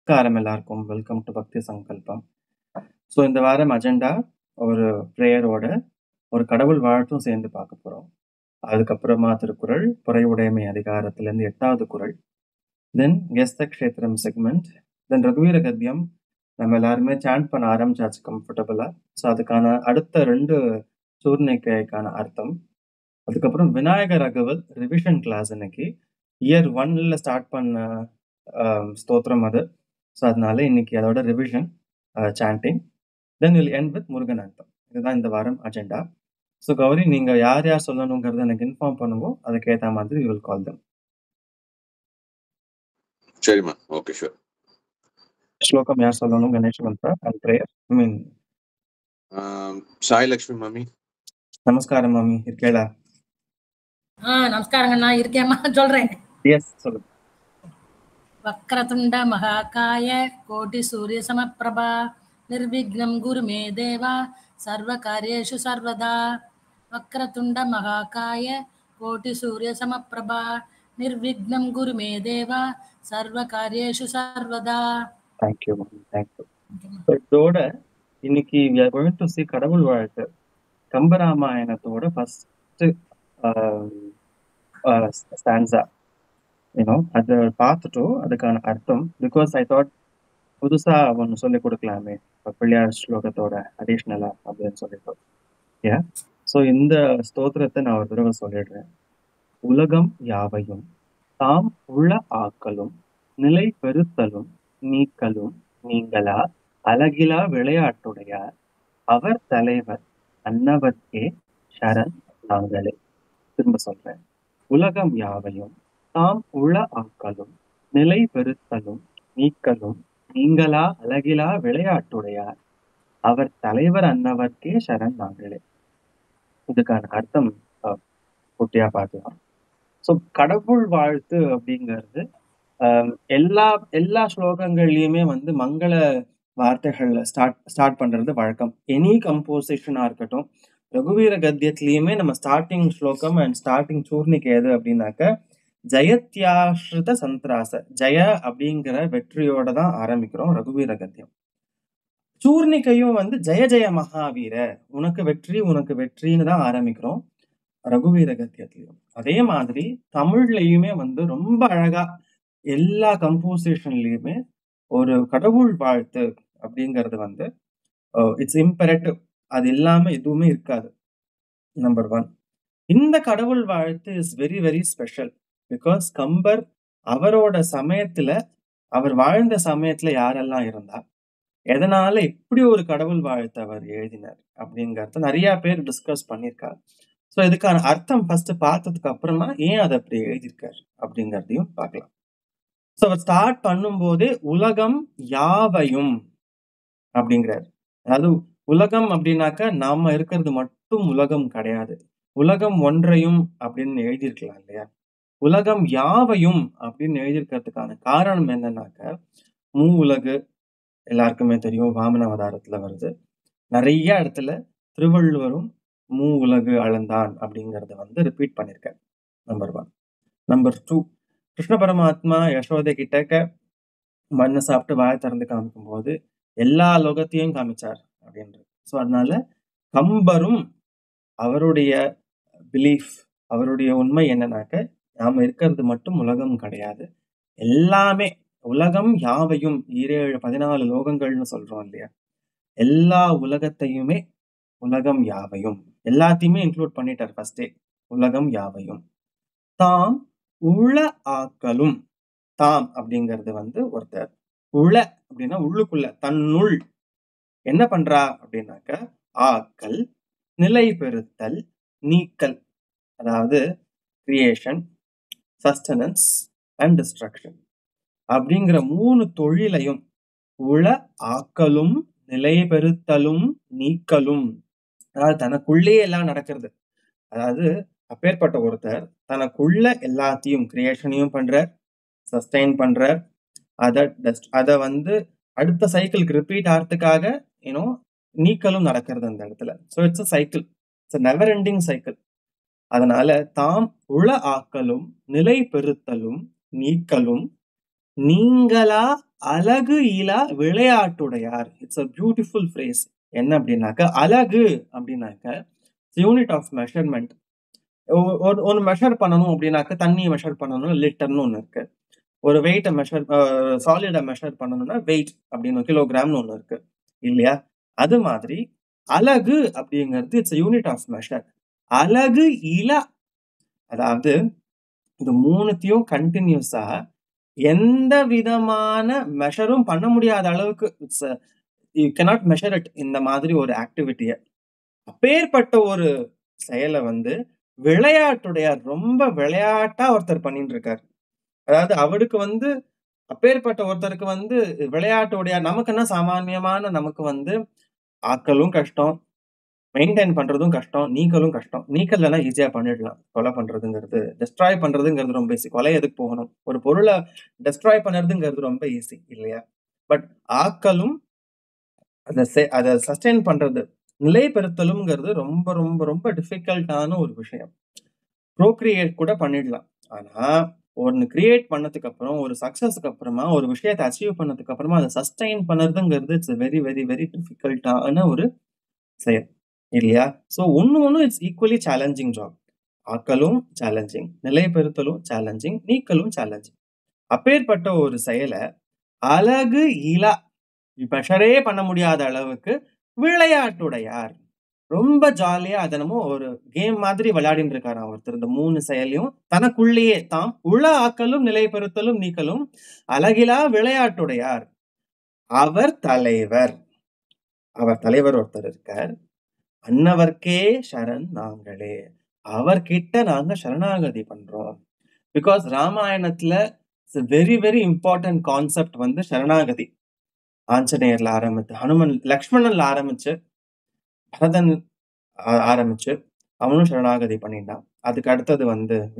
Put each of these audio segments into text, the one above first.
நமஸ்காரம் எல்லாருக்கும். Welcome to பக்தி சங்கல்பம். ஸோ இந்த வாரம் அஜெண்டா ஒரு ப்ரேயரோட ஒரு கடவுள் வாழ்த்தும் சேர்ந்து பார்க்க போறோம். அதுக்கப்புறமா திருக்குறள், பொறையுடைமை அதிகாரத்திலேருந்து 8வது குறள், தென் கெஸ்த க்ஷேத்திரம் செக்மெண்ட், தென் ரகுவீர கத்தியம். நம்ம எல்லாருமே சாண்ட் பண்ண ஆரம்பிச்சாச்சு கம்ஃபர்டபுளா. ஸோ அதுக்கான அடுத்த 2 சூர்ணிக்கைக்கான அர்த்தம். அதுக்கப்புறம் விநாயகர் ரகுவல் ரிவிஷன் கிளாஸ் இன்னைக்கு இயர் 1ல் ஸ்டார்ட் பண்ண ஸ்தோத்திரம் அது. ஸோ அதனால இன்னைக்கு அதோட revision sanding, then will end with Murugan அர்த்தம். இதுதான் இந்த வாரம் அஜெண்டா. ஸோ கௌரி, நீங்க யார் யார் சொல்லணுங்கிறத எனக்கு இன்ஃபார்ம் பண்ணுங்க. அதுக்கேற்ற மாதிரி வி வில் கால் தம். சரிம்மா, ஓகே, ஷூர். ஸ்லோகம் யார் சொல்லணும்? Ganesh mantra and prayer. I mean Sai Lakshmi மாமி. நமஸ்காரம் மாமி, இருக்கேளா? நமஸ்காரங்கண்ணா, இருக்கேம்மா, சொல்றேன். எஸ், சொல்லுங்க. வக்ரதுண்ட மகாகாய கோட்டி சூரிய சமப்பிரபா நிர்விக்னம் குரு மே தேவா சர்வ காரியேஷு சர்வதா. வக்ரதுண்ட மகாகாய கோட்டி சூரிய சமப்பிரபா நிர்விக்னம் குரு மே தேவா சர்வ காரியேஷு சர்வதா. தேங்க்யூ மாமி, தேங்க்யூ. இதோட இன்னைக்கு we are going to see கடவுள் வாழ்த்து கம்பராமாயணத்தோட ஃபர்ஸ்ட் ஸ்டான்ஸா. அதை பார்த்துட்டோ அதுக்கான அர்த்தம். பிகாஸ் ஐ தாட் புதுசா ஒன்று சொல்லி கொடுக்கலாமே பிள்ளையார் ஸ்லோகத்தோட அடிஷ்னலா அப்படின்னு சொல்லிட்டு. ஏன் ஸோ இந்த ஸ்தோத்திரத்தை நான் ஒரு தடவை சொல்லிடுறேன். உலகம் யாவையும் தாம் உள்ள ஆக்கலும் நிலை பெறுத்தலும் நீக்கலும் நீங்களா அழகிலா விளையாட்டுடையார் அவர் தலைவர் அன்னவர்க்கே சரண் நாங்களே. திரும்ப சொல்றேன். உலகம் யாவையும் தாம் உள்ள ஆக்கலும் நிலை பெறுத்தலும் நீக்கலும் நீங்களா அழகிலா விளையாட்டுடையார் அவர் தலைவர் அன்னவர்க்கே சரண் நாங்களே. இதுக்கான அர்த்தம் குட்டியா பார்க்கலாம். ஸோ கடவுள் வாழ்த்து அப்படிங்கிறது எல்லா ஸ்லோகங்கள்லயுமே மங்கள வார்த்தைகள்ல ஸ்டார்ட் பண்றது வழக்கம். எனி கம்போசிஷனா இருக்கட்டும், ரகுவீர கத்தியத்திலயுமே நம்ம ஸ்டார்டிங் ஸ்லோகம் அண்ட் ஸ்டார்டிங் சூர்ணிகை எது அப்படின்னாக்க ஜெயத்யாஸ்ருத சந்திராச, ஜெய அப்படிங்கிற வெற்றியோட தான் ஆரம்பிக்கிறோம் ரகுவீர கத்தியம். சூர்ணிகையும் ஜெய ஜெய மகாவீர, உனக்கு வெற்றி உனக்கு வெற்றின்னு தான் ஆரம்பிக்கிறோம் ரகுவீர கத்தியத்திலையும். அதே மாதிரி தமிழ்லயுமே ரொம்ப அழகா எல்லா கம்போசிஷன்லயுமே ஒரு கடவுள் வாழ்த்து அப்படிங்கிறது இட்ஸ் இம்பெரேட்டிவ். அது இல்லாம எதுவுமே இருக்காது. நம்பர் 1, இந்த கடவுள் வாழ்த்து is very very special. Because Kambar அவரோட சமயத்துல, அவர் வாழ்ந்த சமயத்துல யாரெல்லாம் இருந்தா, எதனால இப்படி ஒரு கடவுள் வாழ்த்து அவர் எழுதினார் அப்படிங்கறத நிறைய பேர் டிஸ்கஸ் பண்ணியிருக்காரு. ஸோ இதுக்கான அர்த்தம் ஃபர்ஸ்ட் பார்த்ததுக்கு அப்புறமா ஏன் அதை அப்படி எழுதியிருக்காரு அப்படிங்கிறதையும் பார்க்கலாம். ஸோ அவர் ஸ்டார்ட் பண்ணும் போதே உலகம் யாவையும் அப்படிங்கிறார். அதாவது உலகம் அப்படின்னாக்க நாம இருக்கிறது மட்டும் உலகம் கிடையாது, உலகம் ஒன்றையும் அப்படின்னு எழுதியிருக்கலாம் இல்லையா. உலகம் யாவையும் அப்படின்னு எழுதியிருக்கிறதுக்கான காரணம் என்னன்னாக்க, மூ உலகு எல்லாருக்குமே தெரியும், வாமன அவதாரத்துல வருது. நிறைய இடத்துல திருவள்ளுவரும் மூ உலகு அளந்தான் அப்படிங்கறத ரிப்பீட் பண்ணிருக்காரு. நம்பர் 1. நம்பர் 2, கிருஷ்ண பரமாத்மா யசோதை கிட்டக்க மண்ணை சாப்பிட்டு வாயை திறந்து காமிக்கும் போது எல்லா லோகத்தையும் காமிச்சார் அப்படின்றது. ஸோ அதனால கம்பரும் அவருடைய பிலீஃப், அவருடைய உண்மை என்னன்னாக்க, நாம இருக்கிறது மட்டும் உலகம் கிடையாது, எல்லாமே உலகம் யாவையும் 14 லோகங்கள்னு சொல்றோம் இல்லையா, எல்லா உலகத்தையுமே உலகம் யாவையும் எல்லாத்தையுமே இன்க்ளூட் பண்ணிட்டார் ஃபர்ஸ்டே. உலகம் யாவையும் தாம் உள ஆக்கலும், தாம் அப்படிங்கிறது ஒருத்தர், உள அப்படின்னா உள்ளுக்குள்ள தன்னுள் என்ன பண்றா அப்படின்னாக்க ஆக்கல், நிலை பெறுத்தல், நீக்கல், அதாவது கிரியேஷன், சஸ்டனன்ஸ் அண்ட் டிஸ்ட்ரக்ஷன் அப்படிங்கிற 3 தொழிலையும் உள ஆக்கலும் நிலை பெறுத்தலும் நீக்கலும், அதாவது தனக்குள்ளே எல்லாம் நடக்கிறது. அதாவது அப்பேற்பட்ட ஒருத்தர் தனக்குள்ள எல்லாத்தையும் கிரியேஷனையும் பண்றார், சஸ்டைன் பண்றார், அதை அடுத்த சைக்கிளுக்கு ரிப்பீட் ஆகிறதுக்காக நீக்கலும் நடக்கிறது அந்த இடத்துல. So it's a cycle, it's a never ending cycle. அதனால தாம் உள ஆக்கலும் நிலை பெறுத்தலும் நீக்கலும் நீங்களா அழகு இலா விளையாட்டுடையார். It's a beautiful phrase. என்ன அப்படின்னாக்க, அழகு அப்படின்னாக்க யூனிட் ஆஃப் மெஷர்மெண்ட். ஒன்னு மெஷர் பண்ணணும் அப்படின்னாக்க, தண்ணியை மெஷர் பண்ணணும் லிட்டர்னு ஒண்ணு இருக்கு. ஒரு வெயிட்டை மெஷர் சாலிடை மெஷர் பண்ணணும்னா வெயிட் அப்படின்னு கிலோகிராம்னு ஒண்ணு இருக்கு இல்லையா? அது மாதிரி அழகு அப்படிங்கிறது இட்ஸ் யூனிட் ஆஃப் மெஷர். அழகு இலா, அதாவது இது மூணுத்தையும் கண்டினியூஸா எந்த விதமான மெஷரும் பண்ண முடியாத அளவுக்கு it's you cannot measure it இந்த மாதிரி ஒரு ஆக்டிவிட்டிய. அப்பேற்பட்ட ஒரு செயலை விளையாட்டுடையார், ரொம்ப விளையாட்டா ஒருத்தர் பண்ணிட்டு இருக்காரு. அதாவது அவருக்கு அப்பேற்பட்ட ஒருத்தருக்கு விளையாட்டுடையார். நமக்கு என்ன சாமான்யமான நமக்கு ஆக்கலும் கஷ்டம், மெயின்டைன் பண்றதும் கஷ்டம், நீக்கலும் கஷ்டம். நீக்கல் ஈஸியா பண்ணிடலாம். கொலை பண்றதுங்கிறது, டெஸ்ட்ராய் பண்றதுங்கிறது ரொம்ப ஈஸி. கொலை எதுக்கு போகணும்? ஒரு பொருளை டெஸ்ட்ராய் பண்றதுங்கிறது ரொம்ப ஈஸி இல்லையா? பட் ஆக்கலும் அதை சஸ்டெயின் பண்றது, நிலைப்படுத்தலும்ங்கிறது ரொம்ப ரொம்ப ரொம்ப டிஃபிகல்ட்டான ஒரு விஷயம். ப்ரோக்ரியேட் கூட பண்ணிடலாம். ஆனா ஒன்னு கிரியேட் பண்ணதுக்கு அப்புறம், ஒரு சக்சஸ்க்கு அப்புறமா, ஒரு விஷயத்தை அச்சீவ் பண்ணதுக்கு அப்புறமா அதை சஸ்டெயின் பண்ணுறதுங்கிறது இட்ஸ் வெரி வெரி வெரி டிஃபிகல்ட்டான ஒரு செயல் இல்லையா? ஸோ ஒன்னு இட்ஸ் ஈக்குவலி சேலஞ்சிங் ஜாப். ஆக்கலும் சேலஞ்சிங், நிலைப்படுத்தலும் சேலஞ்சிங், நீக்கலும் சேலஞ்சிங். அப்பேற்பட்ட ஒரு செயலை அழகு இலா, மெஷரே பண்ண முடியாத அளவுக்கு விளையாட்டுடையார், ரொம்ப ஜாலியா அதனமும் ஒரு கேம் மாதிரி விளையாடிட்டு இருக்காரு ஒருத்தர். இந்த மூணு செயலையும் தனக்குள்ளேயே தாம் உள ஆக்கலும் நிலைப்படுத்தலும் நீக்கலும் அழகிலா விளையாட்டுடையார். அவர் தலைவர். அவர் தலைவர் ஒருத்தர் இருக்கார். அன்னவர்க்கே சரண் நாங்களே, அவர்கிட்ட நாங்க சரணாகதி பண்றோம். பிகாஸ் ராமாயணத்துல வெரி வெரி இம்பார்ட்டன்ட் கான்செப்ட் சரணாகதி. ஆஞ்சநேயர்ல ஆரம்பித்து, ஹனுமன் லக்ஷ்மணன்ல ஆரம்பிச்சு, பரதன் ஆரம்பிச்சு அவனும் சரணாகதி பண்ணிட்டான். அதுக்கு அடுத்தது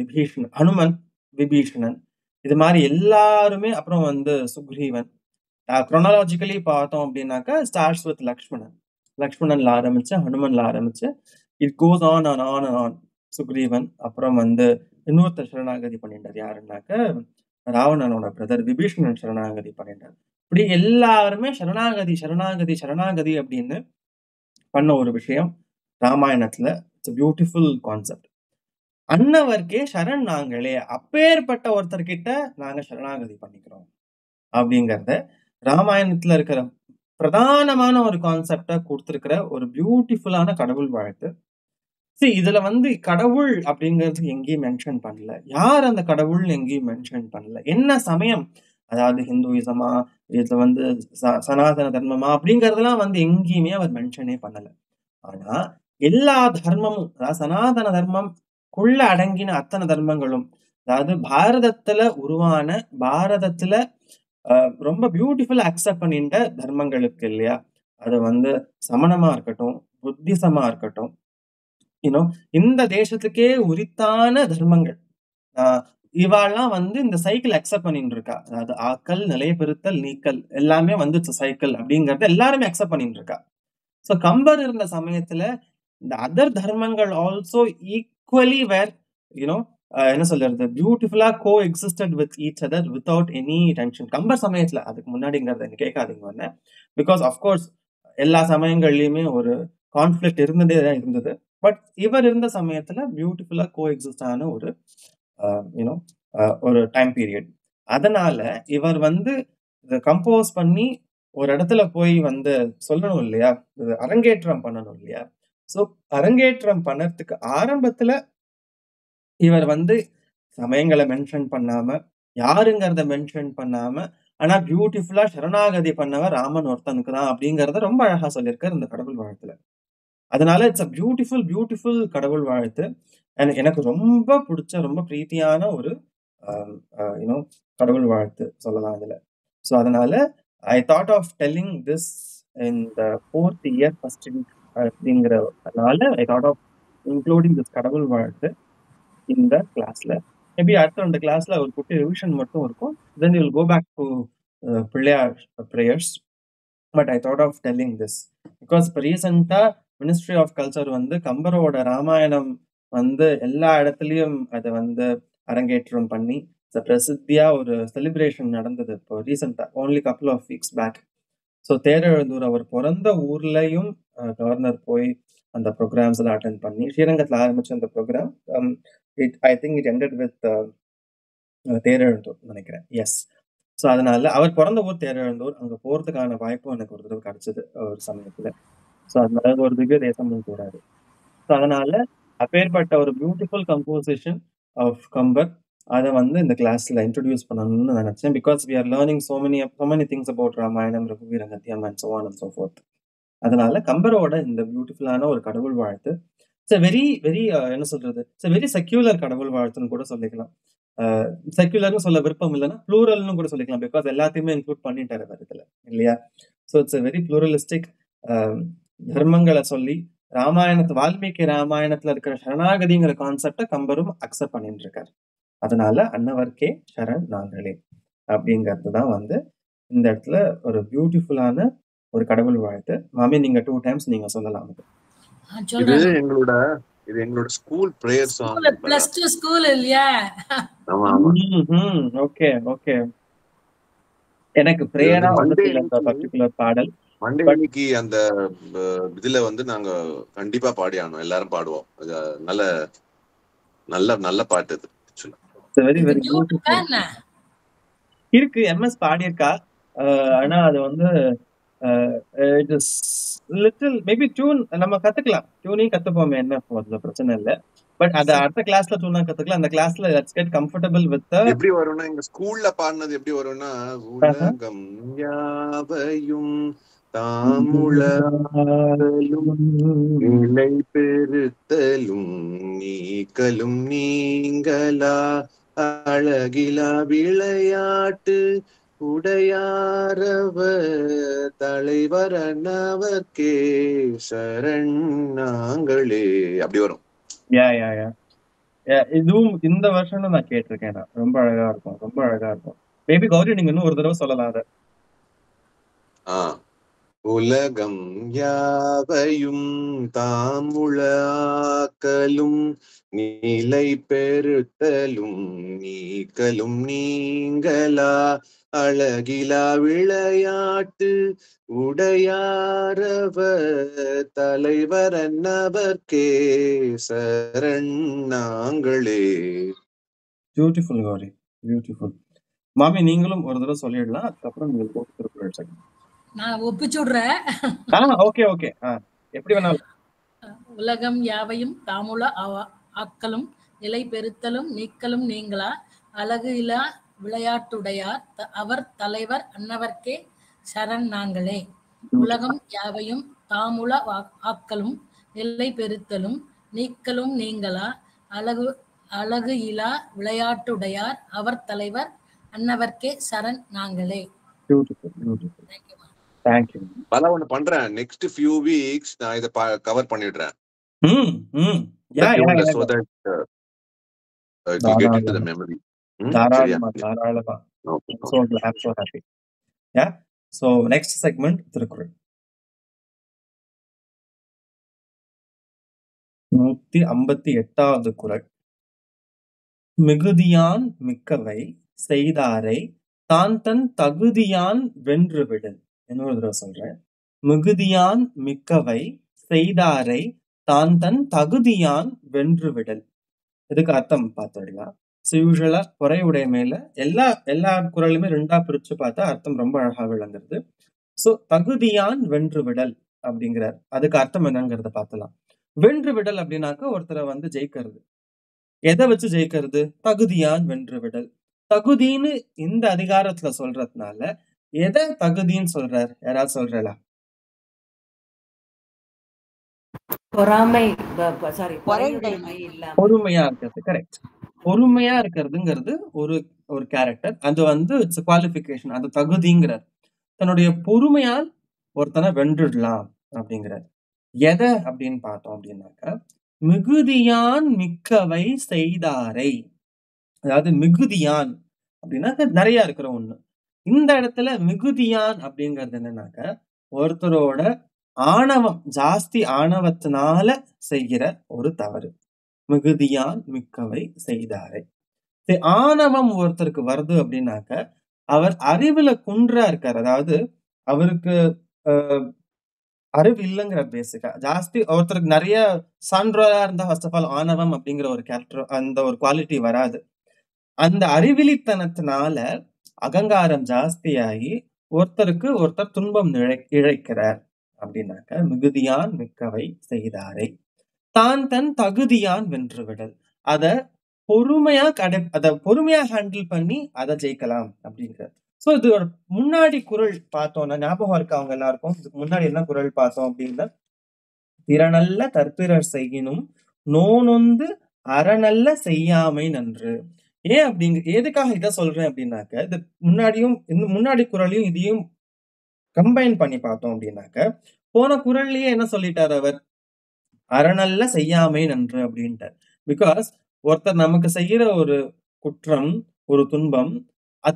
விபீஷணன், ஹனுமன், விபீஷணன், இது மாதிரி எல்லாருமே. அப்புறம் சுக்ரீவன். குரோனாலஜிக்கலி பார்த்தோம் அப்படின்னாக்கா ஸ்டார்ட்ஸ் வித் லக்ஷ்மணன். லக்ஷ்மணன்ல ஆரம்பிச்சு, ஹனுமன்ல ஆரம்பிச்சு, it goes on and on and on. Sugreevan. அப்புறம் இன்னொருத்தர் சரணாகதி பண்ணிட்டார். யாருன்னாக்க ராவணனோட பிரதர் விபீஷணன் சரணாகதி பண்ணிட்டார். இப்படி எல்லாருமே சரணாகதி சரணாகதி சரணாகதி அப்படின்னு பண்ண ஒரு விஷயம் ராமாயணத்துல. It's beautiful concept. அன்னவர்க்கே சரண் நாங்களே, அப்பேற்பட்ட ஒருத்தர்கிட்ட நாங்க சரணாகதி பண்ணிக்கிறோம் அப்படிங்கறத ராமாயணத்துல இருக்கிற பிரதானமான ஒரு கான்செப்டா கொடுத்திருக்கிற ஒரு பியூட்டிஃபுல்லான கடவுள் வாழ்த்து. இதுல கடவுள் அப்படிங்கிறது எங்கேயும் மென்ஷன் பண்ணல. யார் அந்த கடவுள் எங்கேயும் மென்ஷன் பண்ணல. என்ன சமயம், அதாவது ஹிந்துயிசமா, இதுல சனாதன தர்மமா அப்படிங்கறதெல்லாம் எங்கேயுமே அவர் மென்ஷனே பண்ணல. ஆனா எல்லா தர்மமும், அதாவது சனாதன தர்மம்குள்ள அடங்கின அத்தனை தர்மங்களும், அதாவது பாரதத்துல உருவான, பாரதத்துல ரொம்ப பியூட்டிஃபுல்லா அக்செப்ட் பண்ணிட்ட தர்மங்களுக்கு இல்லையா? அது சமணமா இருக்கட்டும், புத்திசமா இருக்கட்டும், இந்த தேசத்துக்கே உரித்தான தர்மங்கள், இவாள்லாம் இந்த சைக்கிள் அக்செப்ட் பண்ணிட்டு இருக்கா. அதாவது ஆக்கல், நிலைபெறுத்தல், நீக்கல் எல்லாமே சைக்கிள் அப்படிங்கறத எல்லாருமே அக்செப்ட் பண்ணிட்டு இருக்கா. சோ கம்பர் இருந்த சமயத்துல இந்த அதர் தர்மங்கள் ஆல்சோ ஈக்குவலி வேர் என்ன சொல்றது, பியூட்டிஃபுல்லா coexisted with each other without any tension. Kambar சமயத்துல, அதுக்கு முன்னாடிங்கிறத கேட்காதீங்க. பிகாஸ் அஃப்கோர்ஸ் எல்லா சமயங்கள்லயுமே ஒரு கான்ஃபிளிக்ட் இருந்ததே தான் இருந்தது. பட் இவர் இருந்த சமயத்துல பியூட்டிஃபுல்லா கோ எக்ஸிஸ்ட் ஆன ஒரு டைம் பீரியட். அதனால இவர் இதை கம்போஸ் பண்ணி ஒரு இடத்துல போய் சொல்லணும் இல்லையா, அரங்கேற்றம் பண்ணணும் இல்லையா? சோ அரங்கேற்றம் பண்ணறதுக்கு ஆரம்பத்துல இவர் சமயங்களை மென்ஷன் பண்ணாம, யாருங்கிறத மென்ஷன் பண்ணாம, ஆனா பியூட்டிஃபுல்லா சரணாகதி பண்ணவர் ராமன் ஒருத்தனுக்கு தான் அப்படிங்கறத ரொம்ப அழகா சொல்லியிருக்காரு இந்த கடவுள் வாழ்த்துல. அதனால இட்ஸ் அ பியூட்டிஃபுல் பியூட்டிஃபுல் கடவுள் வாழ்த்து. எனக்கு ரொம்ப பிடிச்ச, ரொம்ப பிரீத்தியான ஒரு கடவுள் வாழ்த்து சொல்லலாம் அதுல. ஸோ அதனால I thought of telling this in the 4th year first week அப்படிங்கிறதுனால I thought of including this கடவுள் வாழ்த்து இந்த கிளாஸ்ல. மேபி அடுத்த 2 கிளாஸ்ல ஒரு குட்டி ரிவிஷன் மட்டும் இருக்கும். Then you will go back to Pillaiyar prayers. But I thought of telling this because இப்போ ரீசெண்டா மினிஸ்ட்ரி ஆஃப் கல்ச்சர் கம்பரோட ராமாயணம் எல்லா இடத்துலயும் அதை அரங்கேற்றம் பண்ணி பிரசித்தியா ஒரு செலிப்ரேஷன் நடந்தது இப்போ ரீசெண்டா, only couple of weeks back. So Therazhundur அவர் பிறந்த ஊர்லயும் கவர்னர் போய் அந்த ப்ரோக்ராம்ஸ் எல்லாம் அட்டென்ட் பண்ணி ஸ்ரீரங்கத்தில் ஆரம்பிச்ச அந்த program I think it ended with Therazhundur நினைக்கிறேன். எஸ். ஸோ அதனால அவர் பிறந்த ஊர் தேரெழுந்தூர், அங்கே போகிறதுக்கான வாய்ப்பும் எனக்கு ஒரு தடவை கிடைச்சது ஒரு சமயத்தில். ஸோ அதனால ஒரு திவ்ய தேசமும் கூடாது. ஸோ அதனால அப்பேற்பட்ட ஒரு பியூட்டிஃபுல் கம்போசிஷன் ஆஃப் கம்பர் அதை வந்து இந்த கிளாஸ்ல இன்ட்ரடியூஸ் பண்ணணும்னு நினைச்சேன். Because we are learning so many things about Ramayanam, ரகுவீர Gadyam and so on and so forth. அதனால கம்பரோட இந்த பியூட்டிஃபுல்லான ஒரு கடவுள் வாழ்த்து இட்ஸ் வெரி வெரி என்ன சொல்றது, இட்ஸ் வெரி செக்யூலர் கடவுள் வாழ்த்துன்னு கூட சொல்லிக்கலாம். செக்யூலர்னு சொல்ல விருப்பம் இல்லைன்னா ப்ளூரல்னு கூட சொல்லிக்கலாம். பிகாஸ் எல்லாத்தையுமே இன்க்ளூட் பண்ணிட்டாரு வருதுல இல்லையா. So it's very pluralistic. தர்மங்களை சொல்லி வால்மீகி ராமாயணத்துல இருக்கிற சரணாகதிங்கிற கான்செப்டை கம்பரும் அக்செப்ட் பண்ணிட்டு இருக்காரு. அதனால அன்னவர்க்கே சரண் நாங்களே அப்படிங்கிறது தான் வந்து இந்த இடத்துல ஒரு பியூட்டிஃபுல்லான ஒரு கடவுள் வாழ்த்து. மாமி நீங்க 2 times நீங்க சொல்லலாம். இது எங்களோட school prayer song. Plus 2 school இல்லையா? ஆமா ஆமா. Okay okay. எனக்கு பிரேயரா வந்து இந்த பர்టిక్యులர் பாடல் மண்டே இன்னைக்கு அந்த இதுல வந்து நாங்க கண்டிப்பா பாடி ஆனோம், எல்லாரும் பாடுவோம். நல்ல நல்ல நல்ல பாட்டு இது. வெரி வெரி பியூட்டிஃபுல் இருக்கு. எம்எஸ் பாடியிருக்கா. ஆனா அது வந்து it is little maybe tune நம்ம கத்துக்கலாம். டியூனையும் கத்துப்போமே, என்ன போறது பிரச்சனை இல்லை. பட் அது அடுத்த கிளாஸ்ல டியூனா கத்துக்கலாம். அந்த கிளாஸ்ல லெட்ஸ் கெட் கம்ஃபர்டபிள் வித் எப்படி வரும்னா எங்க ஸ்கூல்ல பாடினது எப்படி வரும்னா, உலகம் யாவையும் தாமுலகும் நிலை பெறுத்தலும் நீக்கலும் நீங்களா அழகிலா விளையாட்டு உடையாரவர் தலைவர் அன்னவர்க்கே சரண் நாங்களே, அப்படி வரும். இதுவும் இந்த வருஷம் நான் கேட்டிருக்கேன். ரொம்ப அழகா இருக்கும், ரொம்ப அழகா இருக்கும். மேபி கௌரி நீங்க இன்னும் ஒரு தடவை சொல்லலாம் அத. உலகம் யாவையும் தாமுலாக்கலும் நிலை பெறுத்தலும் நீக்கலும் நீங்களா அழகிலா விளையாட்டு உடையாரவர் தலைவர் அன்னவர்க்கே சரண் நாங்களே. Beautiful Gowri, beautiful. மாமி நீங்களும் ஒரு தடவை சொல்லிடலாம், அதுக்கப்புறம் நீங்க திருக்குறள் நான் ஒப்பிச்சு விடுறேன். ஓகே ஓகே, எப்படி வேணாலும். உலகம் யாவையும் தாமுல ஆக்கலும் நிலை பெறுத்தலும் நீக்கலும் நீங்களா அழகு இலா விளையாட்டுடையார் அவர் தலைவர் அன்னவர்க்கே சரண் நாங்களே. உலகம் யாவையும் தாமுல ஆக்கலும் நிலை பெறுத்தலும் நீக்கலும் நீங்களா அழகு இலா விளையாட்டுடையார் அவர் தலைவர் அன்னவர்க்கே சரண் நாங்களே. பல ஒண்ணு பண்றேன். நெக்ஸ்ட் ஃபியூ வீக்ஸ் நான் இத கவர் பண்ணிடுறேன். So that it will get into the memory. தாராளமா. So I'm so happy. Yeah. So next segment Thirukkural. 158வது குறள். மிகுதியான் மிக்கவை செய்தாரை தான் தன் தகுதியான் வென்று விடல். இன்னொரு தடவை சொல்றேன். மிகுதியான் மிக்கவை செய்தாரை தான் தன் தகுதியான் வென்று விடல். இதுக்கு அர்த்தம் பார்த்துடலாம். யூஸ்வலா குறையுடைமையில எல்லா குறளுமே 2ஆ பிரிச்சு பார்த்தா அர்த்தம் ரொம்ப அழகா விளங்குறது. சோ தகுதியான் வென்று விடல் அப்படிங்கிறார். அதுக்கு அர்த்தம் என்னங்கிறத பார்த்தலாம். வென்று விடல் அப்படின்னாக்க ஒருத்தரை வந்து ஜெயிக்கிறது. எதை வச்சு ஜெயிக்கிறது? தகுதியான் வென்று விடல். தகுதின்னு இந்த அதிகாரத்துல சொல்றதுனால எதை தகுதின்னு சொல்றார்? யாராவது சொல்றா? பொறுமையா இருக்கிறது. கரெக்ட். பொறுமையா இருக்கிறதுங்கிறது ஒரு கேரக்டர். அது வந்து இட்ஸ் குவாலிஃபிகேஷன். அது தகுதிங்கிறார். தன்னுடைய பொறுமையால் ஒருத்தனை வென்றுடலாம் அப்படிங்கிறார். எதை அப்படின்னு பார்த்தோம் அப்படின்னாக்கா, மிகுதியான் மிக்கவை செய்தாரை. அதாவது மிகுதியான் அப்படின்னாக்க நிறைய இருக்கிற ஒண்ணு. இந்த இடத்துல மிகுதியான் அப்படிங்கிறது என்னன்னாக்க ஒருத்தரோட ஆணவம், ஜாஸ்தி ஆணவத்தினால செய்கிற ஒரு தவறு. மிகுதியான் மிக்கவை செய்தாரை. ஆணவம் ஒருத்தருக்கு வருது அப்படின்னாக்க அவர் அறிவுல குன்றா இருக்காரு. அதாவது அவருக்கு அறிவு இல்லைங்கிறார். பேசிக்கா ஜாஸ்தி ஒருத்தருக்கு நிறைய சான்றோரா இருந்தா ஃபர்ஸ்ட் ஆஃப் ஆல் ஆணவம் அப்படிங்கிற ஒரு கேரக்டர், அந்த ஒரு குவாலிட்டி வராது. அந்த அறிவிலித்தனத்தினால அகங்காரம் ஜாஸ்தியாகி ஒருத்தர் துன்பம் இழைக்கிறார். அப்படின்னாக்க மிகுதியான் மிக்கவை செய்தாரை தான் தன் தகுதியான் வென்றுவிடல். அத பொறுமையா ஹேண்டில் பண்ணி அதை ஜெயிக்கலாம் அப்படிங்கிறார். சோ இது ஒரு முன்னாடி குறள் பார்த்தோம்னா ஞாபகம் இருக்கு அவங்க எல்லாருக்கும். இதுக்கு முன்னாடி என்ன குறள் பார்த்தோம் அப்படின்னா, திறனல்ல தற்பிறர் செய்யினும் நோனொந்து அறநல்ல செய்யாமை நன்று. ஏன் எதுக்காக இதை சொல்றேன் அப்படின்னாக்க, இது முன்னாடி குறளையும் இதையும் கம்பைன் பண்ணி பார்த்தோம் அப்படின்னாக்க, போன குறள்லயே என்ன சொல்லிட்டார் அவர், அறநல்ல செய்யாமை நன்று அப்படின்ட்டார். பிகாஸ் ஒருத்தர் நமக்கு செய்யற ஒரு குற்றம், ஒரு துன்பம்,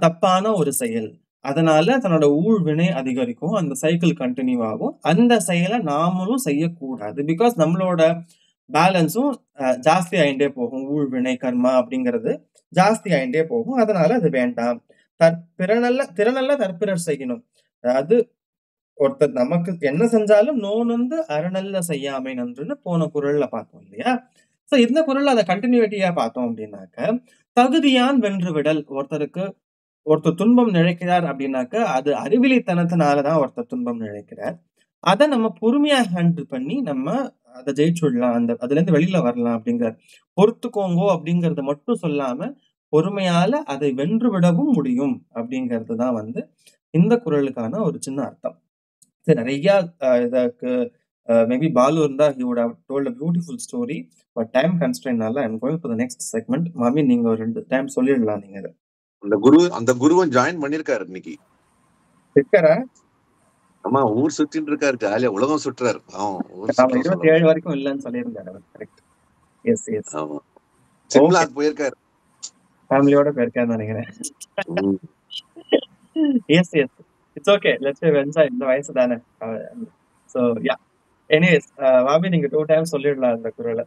தப்பான ஒரு செயல், அதனால தன்னோட ஊழ்வினை அதிகரிக்கும், அந்த சைக்கிள் கண்டினியூ ஆகும். அந்த செயலை நாமளும் செய்யக்கூடாது. பிகாஸ் நம்மளோட பேலன்ஸும் ஜாஸ்தி ஆயிண்டே போகும். ஊழ்வினை கர்மா அப்படிங்கிறது ஜாஸ்தி ஆயிண்டே போகும். அதனால அது வேண்டாம். திறனல்ல தற்பிறர் செய்யணும். அதாவது ஒருத்தர் நமக்கு என்ன செஞ்சாலும் நோனொந்து அறநல்ல செய்யாமை நன்றுன்னு போன குறள்ல பார்த்தோம் இல்லையா? சோ இந்த குறள்ல அதை கண்டினியூட்டியா பார்த்தோம் அப்படின்னாக்க, தகுதியான் வென்று விடல். ஒருத்தர் துன்பம் நினைக்கிறார் அப்படின்னாக்க அது அறிவிலித்தனத்தினாலதான் ஒருத்தர் துன்பம் நினைக்கிறார். அதை நம்ம பொறுமையா ஹேண்டில் பண்ணி நம்ம அதை ஜெயிச்சுடலாம், அதுல இருந்து வெளியில வரலாம் அப்படிங்கிறார். பொறுத்துக்கோங்கோ அப்படிங்கறத மட்டும் சொல்லாம பொறுமையால அதை வென்று விடவும் முடியும் அப்படிங்கிறது தான் இந்த குறளுக்கான ஒரு சின்ன அர்த்தம். சரி, நிறைய இதற்கு மேபி பாலு இருந்தா he would have told a beautiful story, but time constraintனால I'm going to the next segment. மாமி நீங்க ஒரு 2 டைம் சொல்லிடலாம். நீங்க அந்த குருவும் ஜாயின் பண்ணிருக்காரு இன்னைக்கு. இருக்காரா? ஆமா, ஊர் சுத்திட்டு இருக்காரு, ஜாலியா உலகம் சுற்றுறாரு. 27 வரைக்கும் இல்லன்னு சொல்லியிருந்தாரு. கரெக்ட். Yes yes. ஆமா, சிம்லாக்கு போயிருக்காரு, ஃபேமிலியோட போயிருக்காருன்னு நினைக்கிறேன். Yes yes, it's okay, let's enjoy. இந்த வயசு தானே. சோ யா, எனிவேஸ் வாபி நீங்க 2 டைம் சொல்லிடலாம் அந்த குறளை.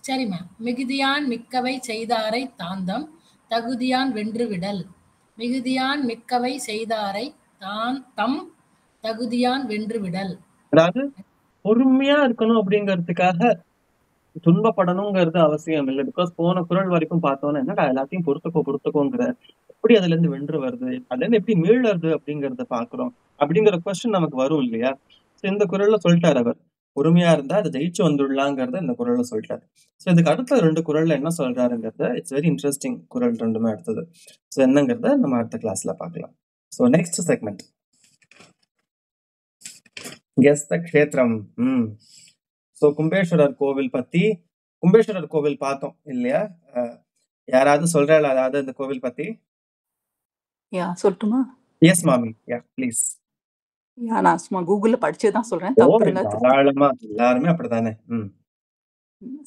சரி மேம். மிகுதியான் மிக்கவை செய்தாரை தாந்தம் தகுதியான் வென்று விடல். மிகுதியான் மிக்கவை செய்தாரை தம் தகுதியான் வென்று விடல். அதாவது பொறுமையா இருக்கணும் அப்படிங்கிறதுக்காக துன்பப்படணுங்கிறது அவசியம் இல்லை. பிகாஸ் போன குறள் வரைக்கும் பார்த்தோன்னா என்னடா எல்லாத்தையும் பொறுத்துக்கோங்கிற, எப்படி அதுல இருந்து வென்று வருது, அதுல இருந்து எப்படி மீளறது அப்படிங்கறத பாக்குறோம் அப்படிங்கிற கொஸ்டின் நமக்கு வரும் இல்லையா? இந்த குறள்ல சொல்லிட்டாரு அவர், பொறுமையா இருந்தா அதை ஜெயிச்சு வந்துடலாங்கிறத இந்த குறள்ல சொல்லிட்டாரு. சோ இதுக்கு அடுத்த 2 குறள்ல என்ன சொல்றாருங்கிறத, இட்ஸ் வெரி இன்ட்ரெஸ்டிங் குறள் ரெண்டுமே அடுத்தது. சோ என்னங்கிறத நம்ம அடுத்த கிளாஸ்ல பார்க்கலாம். சோ நெக்ஸ்ட் செக்மெண்ட், கெஸ் த க்ஷேத்திரம். சோ கும்பேஸ்வரர் கோவில் பார்த்தோம் இல்லையா? யாராவது சொல்றாள் அதாவது இந்த கோவில் பத்தி? சொல்லட்டுமா? எஸ் மாமி, யா ப்ளீஸ். நான் சும்மா கூகுள்ல படிச்சேதான் சொல்றேன். தாராளமா, எல்லாருமே அப்படித்தானே.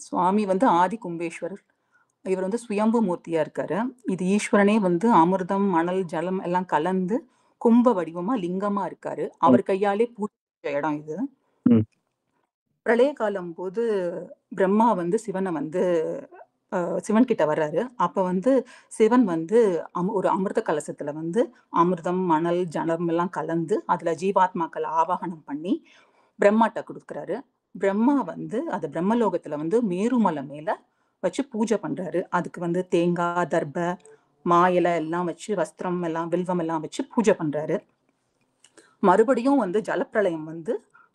சுவாமி ஆதி கும்பேஸ்வரர். இவர் சுயம்பு மூர்த்தியா இருக்காரு. இது ஈஸ்வரனே அமிர்தம், மணல், ஜலம் எல்லாம் கலந்து கும்ப வடிவமா லிங்கமா இருக்காரு. அவர் கையாலே பூஜை இடம் இது. பிரளய காலம் போது பிரம்மா சிவனை சிவன் கிட்ட வர்றாரு. அப்ப சிவன் ஒரு அமிர்த கலசத்துல அமிர்தம், மணல், ஜலம் எல்லாம் கலந்து அதுல ஜீவாத்மாக்களை ஆவாகனம் பண்ணி பிரம்மாட்ட கொடுக்குறாரு. பிரம்மா அது பிரம்மலோகத்துல மேருமலை மேல வச்சு பூஜை பண்றாரு. அதுக்கு தேங்காய், தர்ப, மா இலை எல்லாம் வச்சு, வஸ்திரம் எல்லாம், வில்வம் எல்லாம் வச்சு பூஜை பண்றாரு. மறுபடியும் ஜலப்பிரளயம்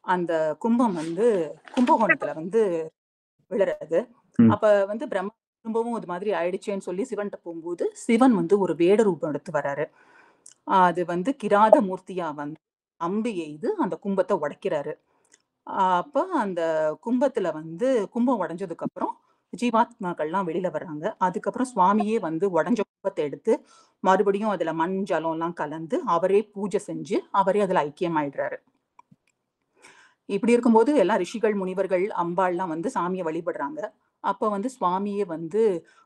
அந்த கும்பம் கும்பகோணத்துல விழுறது. அப்ப பிரம்மா திரும்பவும் இது மாதிரி ஆயிடுச்சேன்னு சொல்லி சிவன்கிட்ட போகும்போது சிவன் ஒரு வேட ரூபம் எடுத்து வர்றாரு. அது கிராத மூர்த்தியா அம்பு எய்து அந்த கும்பத்தை உடைக்கிறாரு. அப்ப அந்த கும்பத்துல கும்பம் உடைஞ்சதுக்கு அப்புறம் ஜீவாத்மாக்கள்லாம் வெளியில வர்றாங்க. அதுக்கப்புறம் சுவாமியே உடைஞ்ச கும்பத்தை எடுத்து மறுபடியும் அதுல மண், ஜலம் எல்லாம் கலந்து அவரே பூஜை செஞ்சு அவரே அதுல ஐக்கியமாயிடுறாரு. இப்படி இருக்கும்போது எல்லா ரிஷிகள், முனிவர்கள், அம்பாள்லாம் சாமியை வழிபடுறாங்க. அப்ப சுவாமியே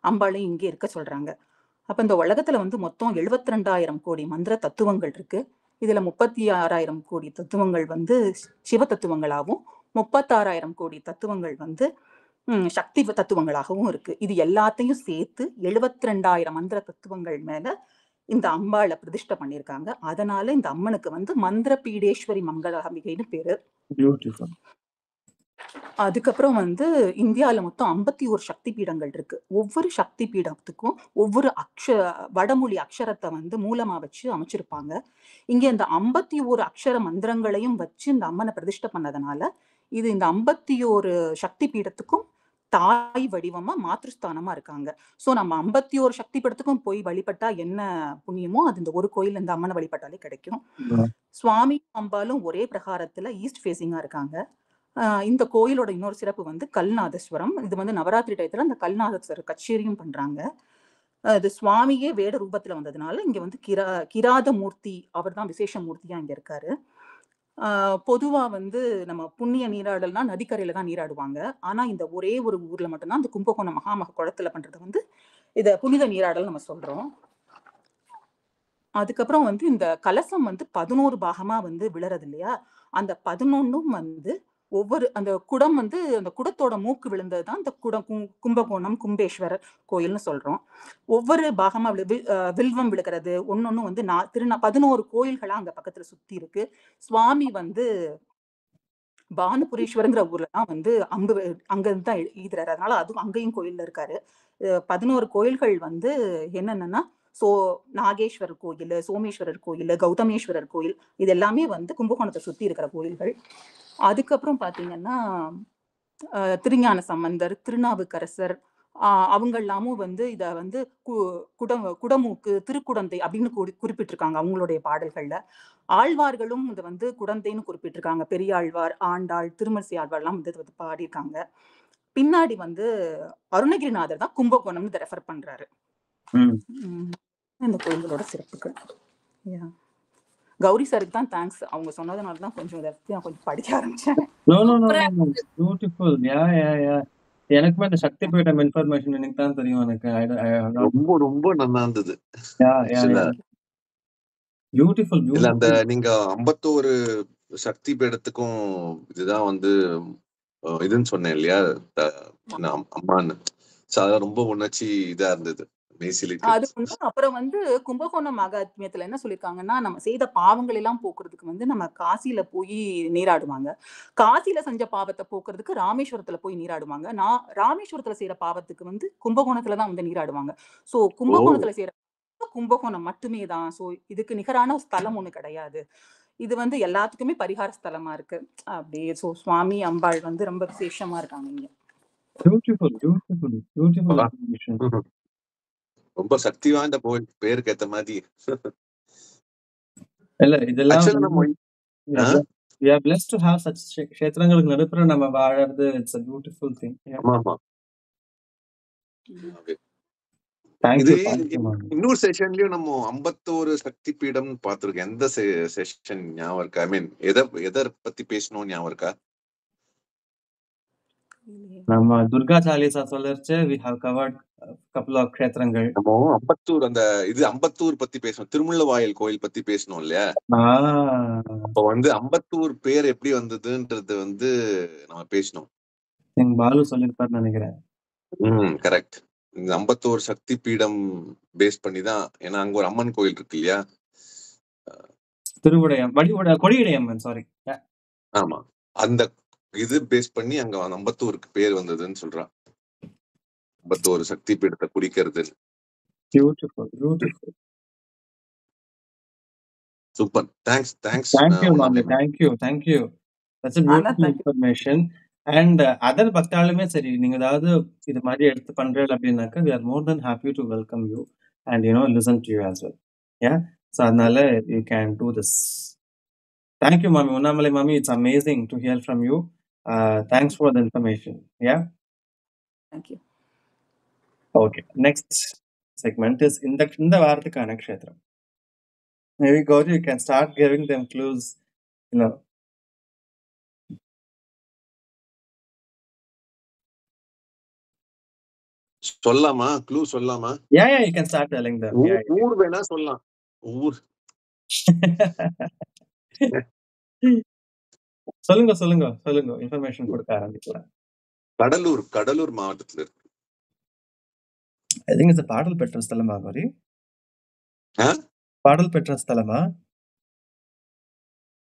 அம்பாளையும் இங்கே இருக்க சொல்றாங்க. அப்ப இந்த உலகத்துல மொத்தம் 72,000 கோடி மந்திர தத்துவங்கள் இருக்கு. இதுல 36,000 கோடி தத்துவங்கள் சிவ தத்துவங்களாகவும் 36,000 கோடி தத்துவங்கள் சக்தி தத்துவங்களாகவும் இருக்கு. இது எல்லாத்தையும் சேர்த்து 72,000 மந்திர தத்துவங்கள் மேல இந்த அம்பாளை பிரதிஷ்டை பண்ணியிருக்காங்க. அதனால இந்த அம்மனுக்கு வந்து மந்திர பீடேஸ்வரி மங்களாம்பிகைன்னு பேரு. Beautiful. அதுக்கப்புறம் வந்து இந்தியால மொத்தம் 51 சக்தி பீடங்கள் இருக்கு. ஒவ்வொரு சக்தி பீடத்துக்கும் ஒவ்வொரு வடமொழி அக்ஷரத்தை வந்து மூலமா வச்சு அமைச்சிருப்பாங்க. இங்க இந்த 51 அக்ஷர மந்திரங்களையும் வச்சு இந்த அம்மனை பிரதிஷ்டை பண்ணதுனால இது இந்த 51 சக்தி பீடத்துக்கும் தாய் வடிவமா மாத்ருஸ்தானமா இருக்காங்க. சோ நம்ம 51 சக்தி பீடத்துக்கும் போய் வழிபட்டா என்ன புண்ணியமோ அது இந்த ஒரு கோயில் இந்த அம்மனை வழிபட்டாலே கிடைக்கும். சுவாமி அம்பாலும் ஒரே பிரகாரத்துல ஈஸ்ட் ஃபேசிங்கா இருக்காங்க. இந்த கோயிலோட இன்னொரு சிறப்பு வந்து கல்நாதஸ்வரம். இது வந்து நவராத்திரி டயத்துல அந்த கல்நாதஸ்வரர் கச்சேரியும் பண்றாங்க. அது சுவாமியே வேட ரூபத்துல வந்ததுனால இங்க வந்து கிராத மூர்த்தி அவர் தான் விசேஷ மூர்த்தியா இங்க இருக்காரு. பொதுவா வந்து நம்ம புண்ணிய நீராடல்னா நதிக்கரையில தான் நீராடுவாங்க. ஆனா இந்த ஒரே ஒரு ஊர்ல மட்டும்தான் அந்த கும்பகோணம் மகாமக குளத்துல பண்றது வந்து இத புனித நீராடல் நம்ம சொல்றோம். அதுக்கப்புறம் வந்து இந்த கலசம் வந்து 11 பாகமா வந்து விழறது இல்லையா, அந்த 11ம் வந்து ஒவ்வொரு அந்த குடம் வந்து அந்த குடத்தோட மூக்கு விழுந்ததுதான் இந்த குடம் கும்பகோணம் கும்பேஸ்வரர் கோயில்னு சொல்றோம். ஒவ்வொரு பாகமா வில்வம் விழுகிறது ஒன்னொன்னு வந்து 11 கோயில்களா அங்க பக்கத்துல சுத்தி இருக்கு. சுவாமி வந்து பானுபுரீஸ்வரங்கிற ஊர்ல தான் வந்து அங்க இருந்து தான் ஈதுறாரு. அதனால அதுவும் அங்கேயும் கோயில்ல இருக்காரு. 11 கோயில்கள் வந்து என்னென்னன்னா நாகேஸ்வரர் கோயில், சோமேஸ்வரர் கோயில், கௌதமேஸ்வரர் கோயில் இது எல்லாமே வந்து கும்பகோணத்தை சுத்தி இருக்கிற கோயில்கள். அதுக்கப்புறம் பாத்தீங்கன்னா திருஞான சம்பந்தர், திருநாவுக்கரசர் அவங்க எல்லாமும் வந்து இத வந்து குடமூக்கு, திருக்குடந்தை அப்படின்னு குறிப்பிட்டிருக்காங்க அவங்களுடைய பாடல்கள்ல. ஆழ்வார்களும் இதை வந்து குடந்தைன்னு குறிப்பிட்டிருக்காங்க. பெரியாழ்வார், ஆண்டாள், திருமழிசை ஆழ்வார் எல்லாம் வந்து பாடியிருக்காங்க. பின்னாடி வந்து அருணகிரிநாதர் தான் கும்பகோணம்னு இதை ரெஃபர் பண்றாரு. இந்த கோயில்களோட சிறப்புகள். கௌரி சாருக்கு தான் தேங்க்ஸ். அவங்க சொன்னதுனால தான் கொஞ்சம் படிக்க ஆரம்பிச்சேன். பியூட்டிஃபுல். எனக்குமே அந்த சக்தி பீடம் இன்ஃபர்மேஷன் எனக்கு தான் தெரியும். எனக்கு ரொம்ப ரொம்ப நல்லா இருந்தது. பியூட்டிஃபுல். இல்ல அந்த நீங்க 51 சக்தி பீடத்துக்கும் இதுதான் வந்து இதுன்னு சொன்னேன் இல்லையா அம்மான்னு, ரொம்ப உணர்ச்சி இதா இருந்தது. அது ஒண்ணு. அப்புறம் வந்து கும்பகோணம் மகாத்மியத்துல என்ன சொல்லிருக்காங்கன்னா, நம்ம செய்த பாவங்கள் எல்லாம் போக்குறதுக்கு வந்து நம்ம காசியில போய் நீராடுவாங்க. காசியில செஞ்ச பாவத்தை போக்குறதுக்கு ராமேஸ்வரத்துல போய் நீராடுவாங்க. ராமேஸ்வரத்துல செய்யற பாவத்துக்கு வந்து கும்பகோணத்துலதான் வந்து நீராடுவாங்க. சோ கும்பகோணத்துல செய்யற கும்பகோணம் மட்டுமே தான். சோ இதுக்கு நிகரான ஸ்தலம் ஒண்ணு கிடையாது. இது வந்து எல்லாத்துக்குமே பரிகார ஸ்தலமா இருக்கு. அப்படியே சோ சுவாமி அம்பாள் வந்து ரொம்ப விசேஷமா இருக்காங்க இங்க. ரொம்ப சக்தி வாய்ந்த கோயில், பேருக்கு ஏத்த மாதிரி. இல்ல இதெல்லாம் we are blessed to have such க்ஷேத்திரங்களுக்கு நடுப்புற நம்ம வாழறது. It's a beautiful thing. ஆமா. இன்னொரு செஷன்லயும் நம்ம 51 சக்தி பீடம் பாத்துருக்கோம். எந்த செஷன் ஞாபகம் இருக்கா? ஐ மீன் எதை பத்தி பேசணும் ஞாபகம் இருக்கா? நம்ம Durga Chalisa சொல்லறச்சே we have covered couple of க்ஷேத்திரங்கள். நம்ம அம்பத்தூர் அந்த இது அம்பத்தூர் பத்தி பேசணும், திருமுல்லவாயல் கோயில் பத்தி பேசணும் இல்லையா? அப்ப வந்து அம்பத்தூர் பேர் எப்படி வந்ததுன்றது வந்து நம்ம பேசணும். எங்க பாலு சொல்லிருப்பாருன்னு நினைக்கிறேன். கரெக்ட். இந்த அம்பத்தூர் சக்தி பீடம் பேஸ் பண்ணிதான். ஏன்னா அங்க ஒரு அம்மன் கோயில் இருக்கு இல்லையா, கொடியுடையம்மன். சாரி. ஆமா, அந்த இது பேஸ் பண்ணி அங்க அம்பத்தூருக்கு பேர் வந்ததுன்னு சொல்றான். 51 சக்தி பீடத்தை குறிக்கிறது. Super. Thanks. Thank you. That's a beautiful information. And other பக்தாளுமே சரி, நீங்க ஏதாவது இது மாதிரி எடுத்து பண்றீங்க அப்படின்னாக்கா we are more than happy to welcome you and listen to you as well. Yeah, so அதனால you can do this. Thank you mami, Unnamalai mami, it's amazing to hear from you. Thanks for the information. Yeah, thank you. Okay, next segment is இந்த வாரத்துக்கான க்ஷேத்திரம். Maybe Gauri, you can start giving them clues. சொல்லாமா? Clue சொல்லாமா? Yeah, you can start telling them. ஊர் வேணா சொல்லலாம். ஊர் சொல்லுங்க இன்ஃபர்மேஷன் கொடுக்க ஆரம்பிக்கலாம். கடலூர் மாவட்டத்துல இருக்கு. ஐ திங்க் இட்ஸ் பாடல் பெற்ற ஸ்தலமா மாதிரி? ஆ? பாடல் பெற்ற ஸ்தலமா?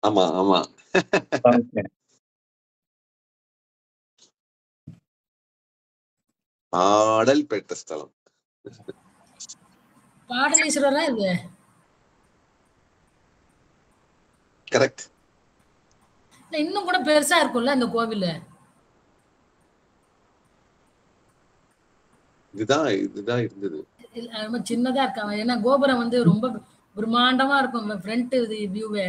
ஆமா ஆமா. ஓகே. பாடல் பெற்ற ஸ்தலம். பாடலீஸ்வரரா இது? கரெக்ட். இல்ல இன்னும் கூட பெருசா இருக்கும்ல இந்த கோவில். இதுதான் இருந்தது. ரொம்ப சின்னதா இருக்காங்க. ஏன்னா கோபுரம் வந்து ரொம்ப பிரம்மாண்டமா இருக்கும். ஃப்ரண்ட் வியூவே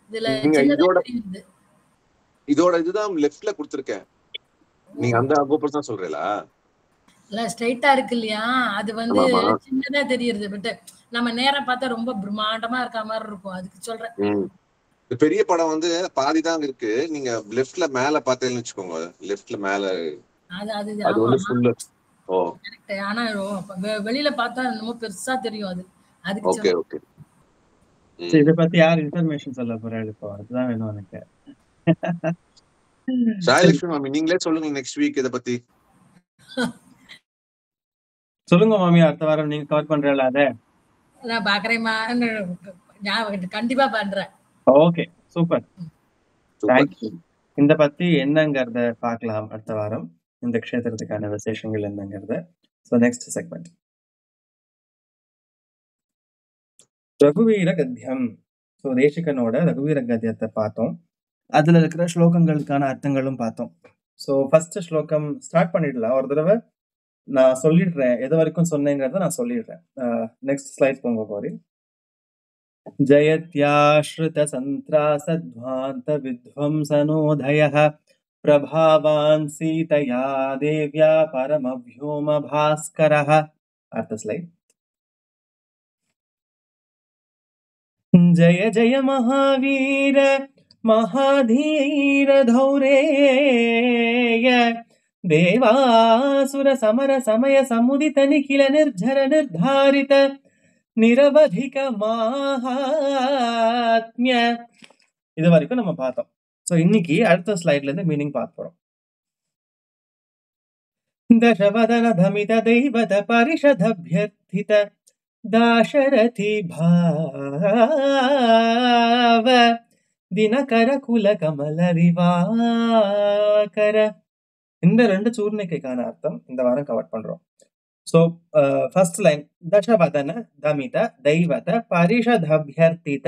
இதுல நீங்க சின்னதா தெரியுது. இதோட இதுதான் லெஃப்ட்ல கொடுத்திருக்கேன். நீங்க அந்த கோபுரம் தான் சொல்றீங்களா? இல்ல ஸ்ட்ரைட்டா இருக்கு இல்லையா, அது வந்து சின்னதா தெரியுது. பட் நம்ம நேரா பார்த்தா ரொம்ப பிரம்மாண்டமா இருக்க மாதிரி இருக்கும். அதுக்கு சொல்றேன். பெரிய படம் வந்து பாதிதான் இருக்கு. நீங்க லெஃப்ட்ல மேல பார்த்தேன்னு வச்சுக்கோங்க. லெஃப்ட்ல மேல அது வந்து ஃபுல். ஓ கரெக்ட். ஆனா வெளியில பார்த்தா என்னமோ பெருசா தெரியும் அது. அதுக்கு ஓகே ஓகே. இத பத்தி யார் இன்ஃபர்மேஷன் சொல்ல போறாரு இப்போ? அதுதான் வேணும் எனக்கு. சாயலட்சுமி மாமி நீங்களே சொல்லுங்க நெக்ஸ்ட் வீக் இத பத்தி. சொல்லுங்க மாமி, அடுத்த வாரம் நீங்க கவர் பண்றீங்களா அத? நான் பாக்குறேன்மா, கண்டிப்பா பண்றேன். Okay super. தேங்க்யூ. இந்த பத்தி என்னங்கறத பார்க்கலாம் அடுத்த வாரம். இந்த க்ஷேத்திரத்துக்கான விசேஷங்கள் என்னங்கறத. ஸோ நெக்ஸ்ட் செக்மெண்ட் ரகுவீர கத்தியம். ஸோ தேசிகனோட ரகுவீர கத்தியத்தை பார்த்தோம். அதுல இருக்கிற ஸ்லோகங்களுக்கான அர்த்தங்களும் பார்த்தோம். ஸோ ஃபர்ஸ்ட் ஸ்லோகம் ஸ்டார்ட் பண்ணிடலாம். ஒரு தடவை நான் சொல்லிடுறேன், எது வரைக்கும் சொன்னேங்கிறத நான் சொல்லிடுறேன். நெக்ஸ்ட் ஸ்லைட் போங்க போரி. ஜயத்யாஸ்ருத சந்த்ராசத்வாந்த வித்வம்சனோதயः பிரபாவான் சீதயா தேவ்யா பரமவ்யோம பாஸ்கரः. அடுத்த ஸ்லைட். ஜய ஜய மகாவீர மகாதீர தௌரேய தேவாசுர சமர சமய சமுதித நிகில நிர்ஜர நிர்தாரித நிரவதிக மகாத்மிய. இது வரைக்கும் நம்ம பார்த்தோம். சோ இன்னைக்கு அடுத்த ஸ்லைட்ல இருந்து மீனிங் பார்க்க போறோம். தசவதன தமித தெய்வத பரிஷதப்யர்த்தித தாசரதி பாவ தினகர குல கமல திவாகர. இந்த ரெண்டு சூர்ணிக்கைக்கான அர்த்தம் இந்த வாரம் கவர் பண்றோம். சோ ஃபர்ஸ்ட் லைன் தசவதன தமித தெய்வத பரிஷதப்யர்த்தித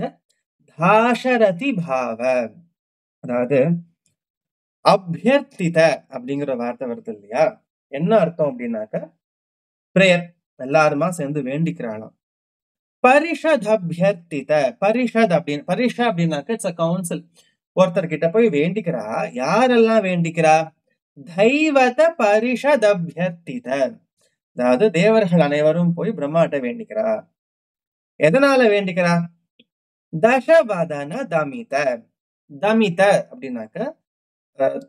தாசரதி பாவ. அதாவது அபியர்த்தித அப்படிங்கிற வார்த்தை வருது இல்லையா, என்ன அர்த்தம் அப்படின்னாக்க பிரேயர், எல்லாருமா சேர்ந்து வேண்டிக்கிறாளாம். பரிஷதப்யர்த்தித, பரிஷத் அப்படின்னு பரிஷ அப்படின்னாக்க இட்ஸ் அ கவுன்சில். ஒருத்தர் கிட்ட போய் வேண்டிக்கிறா. யாரெல்லாம் வேண்டிக்கிறா? தெய்வத பரிஷதப்யர்த்தித, அதாவது தேவர்கள் அனைவரும் போய் பிரம்மாட்ட வேண்டிக்கிறா. எதனால வேண்டிக்கிறா? தசவதன தமித. தமித அப்படின்னாக்க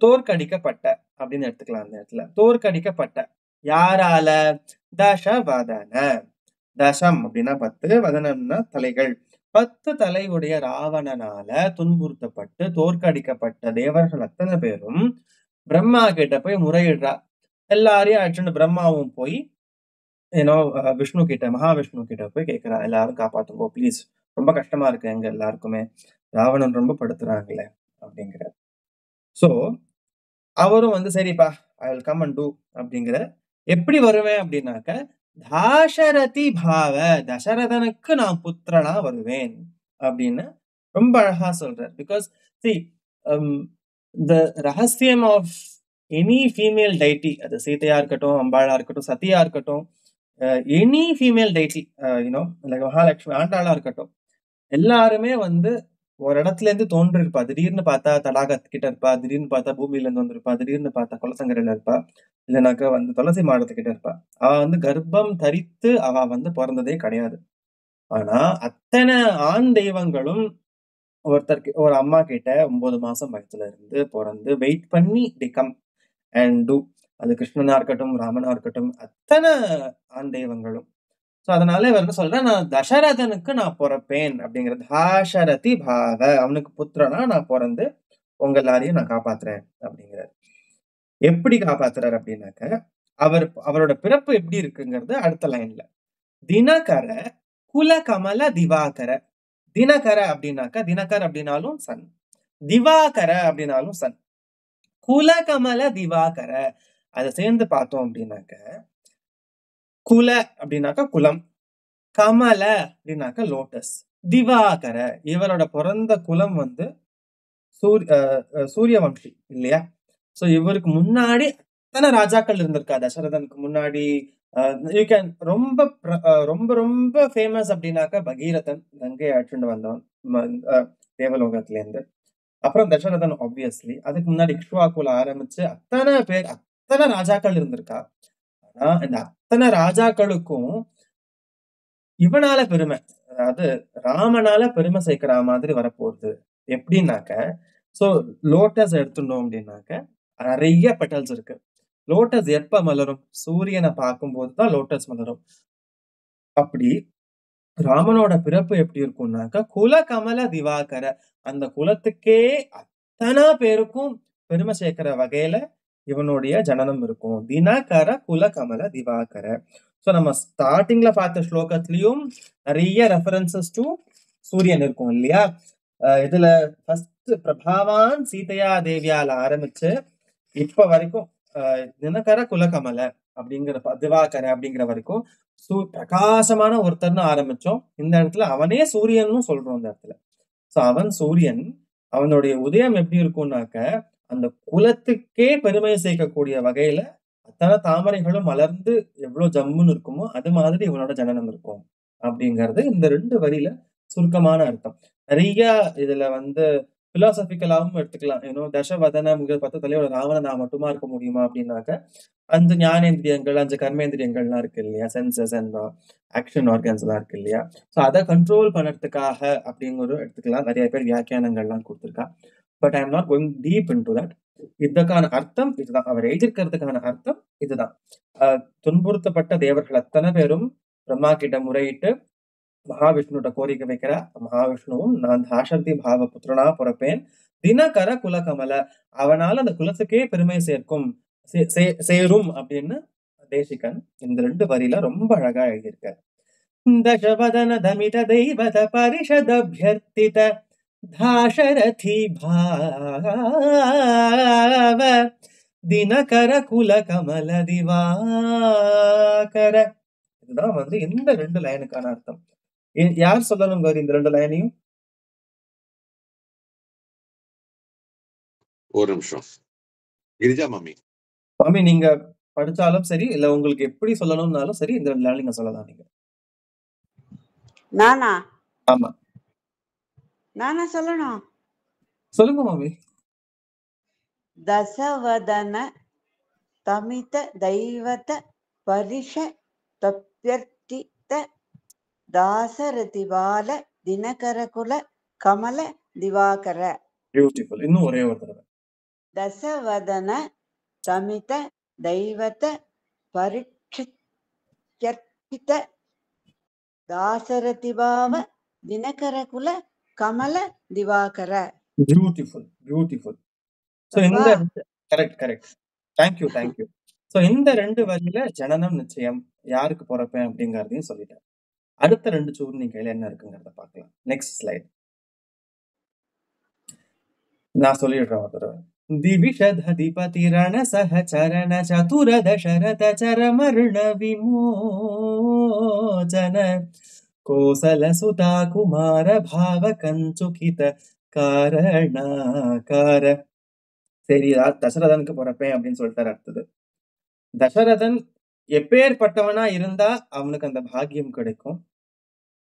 தோற்கடிக்கப்பட்ட அப்படின்னு எடுத்துக்கலாம். அந்த இடத்துல தோற்கடிக்கப்பட்ட. யாரால? தசவதன. தசம் அப்படின்னா 10, வதனம்னா தலைகள். 10 தலையுடைய ராவணனால துன்புறுத்தப்பட்டு தோற்கடிக்கப்பட்ட தேவர்கள் அத்தனை பேரும் பிரம்மா கிட்ட போய் முறையிடுறா. எல்லாரையும் அடிச்சுட்டு பிரம்மாவும் போய் விஷ்ணு கிட்ட, மகாவிஷ்ணு கிட்ட போய் கேட்கிறா, எல்லாரும் காப்பாத்துங்கோ பிளீஸ், ரொம்ப கஷ்டமா இருக்கு எங்க எல்லாருக்குமே, ராவணன் ரொம்ப படுத்துறாங்களே அப்படிங்கிற. சோ அவரும் வந்து சரிப்பா I will come and do அப்படிங்கிற. எப்படி வருவேன் அப்படின்னாக்க தாசரதி பாவ, தசரதனுக்கு நான் புத்திரனா வருவேன் அப்படின்னு ரொம்ப அழகா சொல்றார். பிகாஸ் see the ரகசியம் ஆஃப் எனி ஃபீமேல் டைட்டி, அது சீதையா இருக்கட்டும், அம்பாளா இருக்கட்டும், சதியா இருக்கட்டும், எனி ஃபீமேல் டைட்டி, மகாலட்சுமி ஆண்டாளா இருக்கட்டும், எல்லாருமே வந்து ஒரு இடத்துல இருந்து தோன்றி இருப்பா. திடீர்னு பார்த்தா தடாகத்துக்கிட்ட இருப்பா, திடீர்னு பார்த்தா பூமியில இருந்து வந்திருப்பா, திடீர்னு பார்த்தா குலசங்கரையில இருப்பா, இல்லைனாக்கா வந்து துளசி மாடத்துக்கிட்ட இருப்பா. அவ வந்து கர்ப்பம் தரித்து அவ வந்து பிறந்ததே கிடையாது. ஆனா அத்தனை ஆண் தெய்வங்களும் ஒருத்தருக்கு, ஒரு அம்மா கிட்ட 9 மாசம் வயசுல இருந்து பிறந்து வெயிட் பண்ணி they come and do. அது கிருஷ்ணனா இருக்கட்டும், ராமனா இருக்கட்டும், அத்தனை ஆண் தெய்வங்களும். சோ அதனால இவர் என்ன சொல்ற, நான் தசரதனுக்கு நான் பிறப்பேன் அப்படிங்கிறது. தாசரதி பாவ, அவனுக்கு புத்திரனா நான் பிறந்து உங்க எல்லாரையும் நான் காப்பாத்துறேன் அப்படிங்கிறார். எப்படி காப்பாத்துறாரு அப்படின்னாக்க, அவரோட பிறப்பு எப்படி இருக்குங்கிறது அடுத்த லைன்ல. தினகர குல கமல திவாகர. தினகர அப்படின்னாக்க, தினகர் அப்படின்னாலும் சன், திவாகர அப்படின்னாலும் சன். குல கமல திவாகர அதை சேர்ந்து பார்த்தோம் அப்படின்னாக்க, குல அப்படின்னாக்க குலம், கமல அப்படின்னாக்க லோட்டஸ், திவாகர இவரோட பிறந்த குலம் வந்து சூரிய வம்சி இல்லையா? சோ இவருக்கு முன்னாடி அத்தனை ராஜாக்கள் இருந்திருக்கா. தசரதனுக்கு முன்னாடி யூ கேன் ரொம்ப ரொம்ப ரொம்ப ஃபேமஸ் அப்படின்னாக்க பகீரதன், கங்கை அழைச்சுட்டு வந்தவன் தேவலோகத்துல இருந்து. அப்புறம் தசரதன் ஆப்வியஸ்லி. அதுக்கு முன்னாடி இக்ஷ்வாகுல ஆரம்பிச்சு அத்தனை ராஜாக்கள் இருந்திருக்கா. ஆனா இந்த அத்தனை ராஜாக்களுக்கும் இவனால பெருமை, அதாவது ராமனால பெருமை சேர்க்கிற மாதிரி வரப்போகுது. எப்படின்னாக்க, சோ லோட்டஸ் எடுத்துட்டோம் அப்படின்னாக்க நிறைய பெட்டல்ஸ் இருக்கு. லோட்டஸ் எப்ப மலரும்? சூரியனை பார்க்கும்போது தான் லோட்டஸ் மலரும். அப்படி ராமனோட பிறப்பு எப்படி இருக்கும்னாக்க, குல கமல திவாகர, அந்த குலத்துக்கே அத்தனை பேருக்கும் பெருமை சேர்க்கிற வகையில இவனுடைய ஜனனம் இருக்கும். தினகர குல கமல திவாகர. சோ நம்ம ஸ்டார்டிங்ல பார்த்த ஸ்லோகத்திலயும் நிறைய ரெஃபரன்சஸ் டு சூரியன் இருக்கும் இல்லையா? இதுல ஃபர்ஸ்ட் பிரபாவான் சீதையா தேவியால ஆரம்பிச்சு இப்ப வரைக்கும் தினகர குலகமல அப்படிங்கிற திவாகர அப்படிங்கிற வரைக்கும் பிரகாசமான ஒருத்தர்னு ஆரம்பிச்சோம். இந்த இடத்துல அவனே சூரியன்னு சொல்றோம் இந்த இடத்துல. சோ அவன் சூரியன். அவனுடைய உதயம் எப்படி இருக்கும்னாக்க, அந்த குலத்துக்கே பெருமை சேர்க்கக்கூடிய வகையில அத்தனை தாமரைகளும் மலர்ந்து எவ்வளவு ஜம்முன்னு இருக்குமோ அது மாதிரி இவனோட ஜனனம் இருக்கும் அப்படிங்கிறது இந்த 2 வரியில சுருக்கமான அர்த்தம். நிறைய இதுல வந்து பிலாசபிக்கலாவும் எடுத்துக்கலாம். ஏன்னோ தசவதனம்ங்கிற 10 தலையோட ராவணனா மட்டுமா இருக்க முடியுமா அப்படின்னாக்க, 5 ஞானேந்திரியங்கள் 5 கர்மேந்திரியங்கள்லாம் இருக்கு இல்லையா, சென்சஸ் அண்ட் ஆக்ஷன் ஆர்கன்ஸ் எல்லாம் இருக்கு இல்லையா. சோ அதை கண்ட்ரோல் பண்ணறதுக்காக அப்படிங்கிற எடுத்துக்கலாம். நிறைய பேர் வியாக்கியானங்கள்லாம் கொடுத்துருக்கா. But I am not going deep in to that. இதுக்கான அர்த்தம் இதுதான், அவர் எழுதியிருக்கிறதுக்கான அர்த்தம் இதுதான். துன்புறுத்தப்பட்ட தேவர்கள் அத்தனை பேரும் பிரம்மா கிட்ட முறையிட்டு மகாவிஷ்ணுட கோரிக்கை வைக்கிற, மகாவிஷ்ணுவும் நான் தாசரதி பாவ புத்திரனா பிறப்பேன், தினகர குலகமல, அவனால அந்த குலத்துக்கே பெருமை சேரும் அப்படின்னு தேசிகன் இந்த 2 வரியில ரொம்ப அழகா எழுதியிருக்க. தசவதன தமித தெய்வத பரிஷதப்யர்த்தித தாசரதி பாவ தினகர குலகமல திவாகர. இதுதான் வந்து இந்த 2 லைனுக்கான அர்த்தம். யார் சொல்லணும் இந்த 2 லைனையும்? ஒரு நிமிஷம். கிரிஜா மாமி. மாமி நீங்க படிச்சாலும் சரி, இல்ல உங்களுக்கு எப்படி சொல்லணும்னாலும் சரி, இந்த 2 லைன் நீங்க சொல்லலாம். நீங்க நானா? ஆமா, நானா சொல்லணும்? சொல்லுங்க மாமி. தசவதன தமித தெய்வத பரிஷ தப்யர்த்தித தாசரதி பால தினகர குல கமல திவாகர. பியூட்டிஃபுல். இன்னும் ஒரே ஒரு தடவை. தசவதன தமித தெய்வத பரிஷத்யர்த்தித தாசரதி பாவ தினகர குல கமல திவாகர. Beautiful beautiful. சோ இந்த கரெக்ட். தேங்க்யூ. சோ இந்த 2 வரியில ஜனனம் நிச்சயம், யாருக்கு பிறப்பேன் அப்படிங்கறதையும் சொல்லிட்டேன். அடுத்த 2 சூர்ணி கையில என்ன இருக்குங்கிறத பார்க்கலாம். Next slide. நான் சொல்லிடுறேன் ஒரு தடவை. திவிஷததிபதி ரண சஹசரண சதுர தசரத சரமருண விமோசன கோசல சுதா குமார பாவ கஞ்சுகித காரணாகார. சரி, தசரதனுக்கு பிறப்பேன் அப்படின்னு சொல்லிட்டாரு. அடுத்தது, தசரதன் எப்பேற்பட்டவனா இருந்தா அவனுக்கு அந்த பாக்கியம் கிடைக்கும்,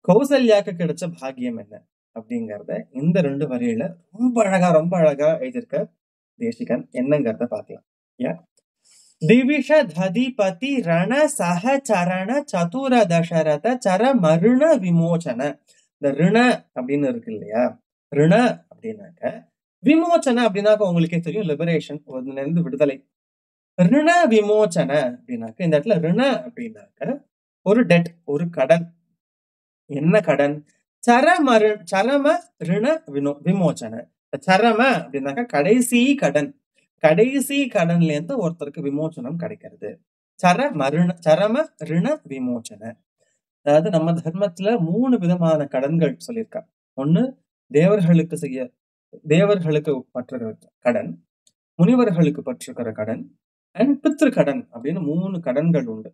கௌசல்யாக்கு கிடைச்ச பாக்கியம் என்ன அப்படிங்கறத இந்த 2 வரியில ரொம்ப அழகா எழுதியிருக்க தேசிகன். என்னங்கிறத பார்க்கலாம். திவிஷததிபதி ரண சஹசரண சதுர தசரத சர மருண விமோசன. இந்த ரிண அப்படின்னு இருக்கு இல்லையா, ரிண அப்படின்னாக்க விமோசன அப்படின்னாக்க உங்களுக்கே தெரியும், லிபரேஷன், ஒன்னுல இருந்து விடுதலை. ரிண விமோசன அப்படின்னாக்க இந்த இடத்துல ரிண அப்படின்னாக்க ஒரு டெட், ஒரு கடன். என்ன கடன்? சரம ரிண விமோசன. சரம அப்படின்னாக்க கடைசி கடன். கடைசி கடன்ல இருந்து ஒருத்தருக்கு விமோச்சனம் கிடைக்கிறது. சரம ரிண விமோச்சன. அதாவது நம்ம தர்மத்துல 3 விதமான கடன்கள் சொல்லியிருக்கா. ஒண்ணு தேவர்களுக்கு பற்றுகிற கடன், முனிவர்களுக்கு பற்றுகிற கடன் அண்ட் பித்ரு கடன் அப்படின்னு 3 கடன்கள் உண்டு.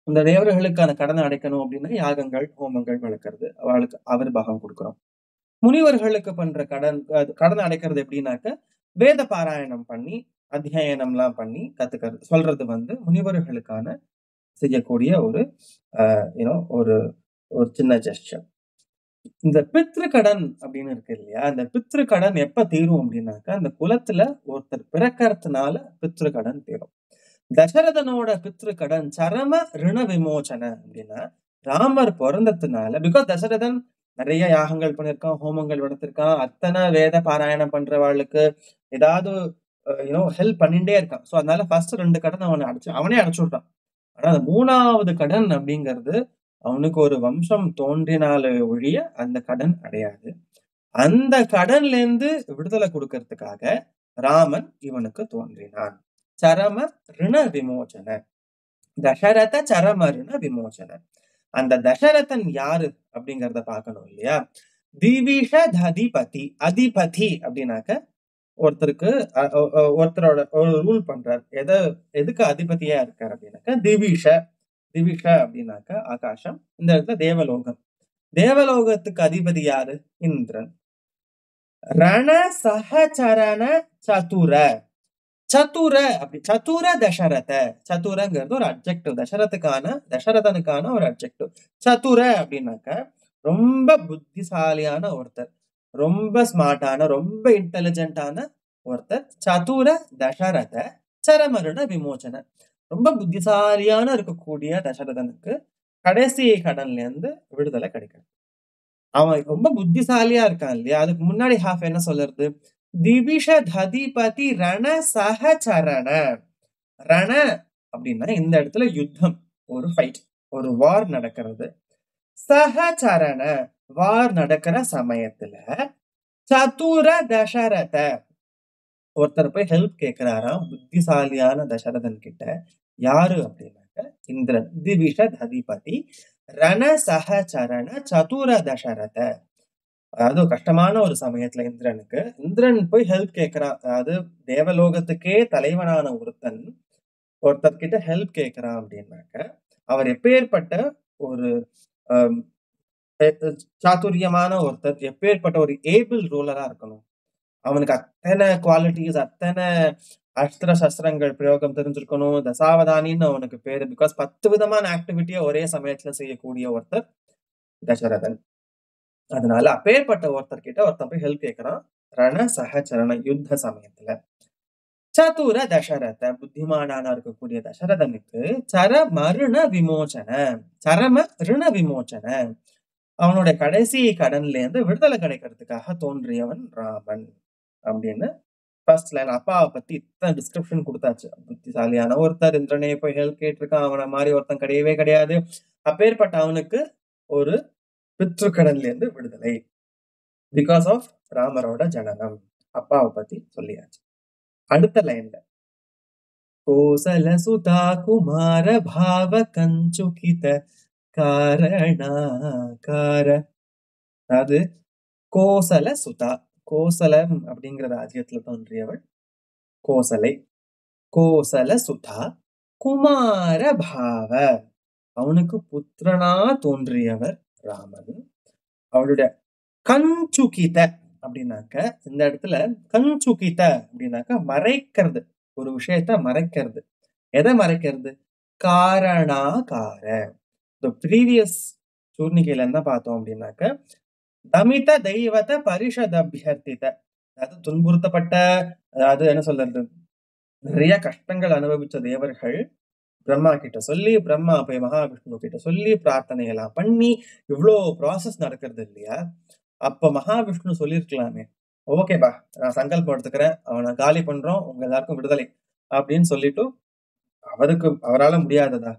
இந்த தேவர்களுக்கான கடனை அடைக்கணும் அப்படின்னா யாகங்கள் ஹோமங்கள் வளர்க்கறது, அவளுக்கு பாகம் கொடுக்கிறோம். முனிவர்களுக்கு பண்ற கடனை அடைக்கிறது எப்படின்னாக்க வேத பாராயணம் பண்ணி அத்தியாயனம்லாம் பண்ணி கத்துக்கிறது சொல்றது முனிவர்களுக்கான செய்யக்கூடிய ஒரு ஒரு சின்ன ஜெஸ்டர். இந்த பித்ரு கடன் அப்படின்னு இருக்கு இல்லையா, அந்த பித்ரு கடன் எப்ப தீரும் அப்படின்னாக்கா அந்த குலத்துல ஒருத்தர் பிறக்கிறதுனால பித்ரு கடன் தீரும். தசரதனோட பித்ரு கடன் சரம ரிண விமோச்சன அப்படின்னா ராமர் பிறந்ததுனால, பிகாஸ் தசரதன் நிறைய யாகங்கள் பண்ணிருக்கான், ஹோமங்கள் வளர்த்திருக்கான், அத்தனை வேத பாராயணம் பண்றவாளுக்கு ஏதாவது ஹெல்ப் பண்ணிட்டே இருக்கான். சோ அதனால ஃபர்ஸ்ட் 2 கடன் அவனே அடைச்சுட்டான். ஆனா அந்த 3வது கடன் அப்படிங்கிறது அவனுக்கு ஒரு வம்சம் தோன்றினால ஒழிய அந்த கடன் அடையாது. அந்த கடன்ல இருந்து விடுதலை கொடுக்கறதுக்காக ராமன் இவனுக்கு தோன்றினான். சரம ரிண விமோச்சன, தசரத சரம ரிண விமோச்சன. அந்த தசரதன் யாரு அப்படிங்கறத பாக்கணும் இல்லையா. திவிஷ அதிபதி. அதிபதி அப்படின்னாக்க ஒருத்தரோட ஒரு ரூல் பண்றார். எதுக்கு அதிபதியா இருக்காரு அப்படின்னாக்க திவிஷ. திவிஷ அப்படின்னாக்க ஆகாசம், இந்த இடத்துல தேவலோகம். தேவலோகத்துக்கு அதிபதி யாரு? இந்திரன். ரண சஹச்சரண சதுர. சதுர அப்படி சதுர தசரத. சதுரங்கிறது ஒரு அட்ஜெக்டிவ், தசரதனுக்கான ஒரு அட்ஜெக்டிவ். சதுர அப்படின்னாக்க ரொம்ப புத்திசாலியான ஒருத்தர், ரொம்ப ஸ்மார்ட்டான, ரொம்ப இன்டெலிஜென்டான ஒருத்தர். சதுர தசரத சரமருண விமோச்சன. ரொம்ப புத்திசாலியான இருக்கக்கூடிய தசரதனுக்கு கடைசி கடன்ல இருந்து விடுதலை கிடைக்கிறது. அவன் ரொம்ப புத்திசாலியா இருக்கான் இல்லையா, அதுக்கு முன்னாடி ஹாஃப் என்ன சொல்றது? திவிஷ அதிபதி ரண சஹச்சரண. ரண அப்படின்னா இந்த இடத்துல யுத்தம், ஒரு ஃபைட், ஒரு வார் நடக்கிறது. சஹச்சரண வார் நடக்கிற சமயத்துல சதுர தசரத ஒருத்தர் போய் ஹெல்ப் கேட்கிறாராம் புத்திசாலியான தசரதன் கிட்ட. யாரு அப்படின்னாக்க இந்திரன். திவிஷ அதிபதி ரண சஹச்சரண சதுர தசரத. அதாவது கஷ்டமான ஒரு சமயத்துல இந்திரன் போய் ஹெல்ப் கேட்கிறான். அதாவது தேவலோகத்துக்கே தலைவனான ஒருத்தர் கிட்ட ஹெல்ப் கேட்கிறான் அப்படின்னாக்க அவர் எப்பேற்பட்ட ஒரு சாதுரியமான ஒருத்தர், எப்பேற்பட்ட ஒரு ஏபிள் ரூலரா இருக்கணும். அவனுக்கு அத்தனை குவாலிட்டிஸ், அத்தனை அஸ்திர சஸ்திரங்கள் பிரயோகம் தெரிஞ்சிருக்கணும். தசாவதானின்னு அவனுக்கு பேரு. பிகாஸ் 10 விதமான ஆக்டிவிட்டியை ஒரே சமயத்துல செய்யக்கூடிய ஒருத்தர் தசரதன். அதனால அப்பேற்பட்ட ஒருத்தர் கிட்ட ஒருத்தன் போய் ஹெல்ப் கேட்கிறான் ரண சஹச்சரண யுத்த சமயத்துல. சதுர தசரத புத்திமானானா இருக்கக்கூடிய தசரதனுக்கு சரமருண விமோச்சன. சரம ரிண விமோச்சன, அவனுடைய கடைசி கடன்ல இருந்து விடுதலை கிடைக்கிறதுக்காக தோன்றியவன் ராமன் அப்படின்னு ஃபர்ஸ்ட் லைன். அப்பாவை பத்தி இத்தனை டிஸ்கிரிப்ஷன் கொடுத்தாச்சு. புத்திசாலியான ஒருத்தர், இந்திரனே போய் ஹெல்ப் கேட்டிருக்கான், அவனை மாதிரி ஒருத்தன் கிடையவே கிடையாது. அப்பேற்பட்ட அவனுக்கு ஒரு பித்ரு கடன்ல இருந்து விடுதலை பிகாஸ் ஆஃப் ராமரோட ஜனனம். அப்பாவை பத்தி சொல்லியாச்சு. அடுத்த லைன்ல கோசல சுதா குமார பாவ கஞ்சுகித காரணாகார. அதாவது கோசல சுதா, கோசலம் அப்படிங்கிற ராஜ்யத்துல தோன்றியவள் கோசலை. கோசல சுதா குமார பாவ, அவனுக்கு புத்திரனா தோன்றியவர் ராமன். அவளுடைய கஞ்சுகித அப்படின்னாக்க இந்த இடத்துல கஞ்சுகித அப்படின்னாக்க மறைக்கிறது, ஒரு விஷயத்த மறைக்கிறது. எதை மறைக்கிறது? காரணாகார. ப்ரீவியஸ் சூர்ணிகையில என்ன பார்த்தோம் அப்படின்னாக்க தமித தெய்வத பரிஷத் அபியர்த்தித, அதாவது துன்புறுத்தப்பட்ட, அதாவது என்ன சொல்றது, நிறைய கஷ்டங்கள் அனுபவிச்ச தேவர்கள் பிரம்மா கிட்ட சொல்லி, பிரம்மா போய் மகாவிஷ்ணு கிட்ட சொல்லி பிரார்த்தனை எல்லாம் பண்ணி இவ்வளோ ப்ராசஸ் நடக்கிறது இல்லையா. அப்ப மகாவிஷ்ணு சொல்லியிருக்கலாமே, ஓகேபா நான் சங்கல்பம் எடுத்துக்கிறேன், அவனை காலி பண்றோம், உங்க எல்லாருக்கும் விடுதலை அப்படின்னு சொல்லிட்டு அவரால முடியாததா?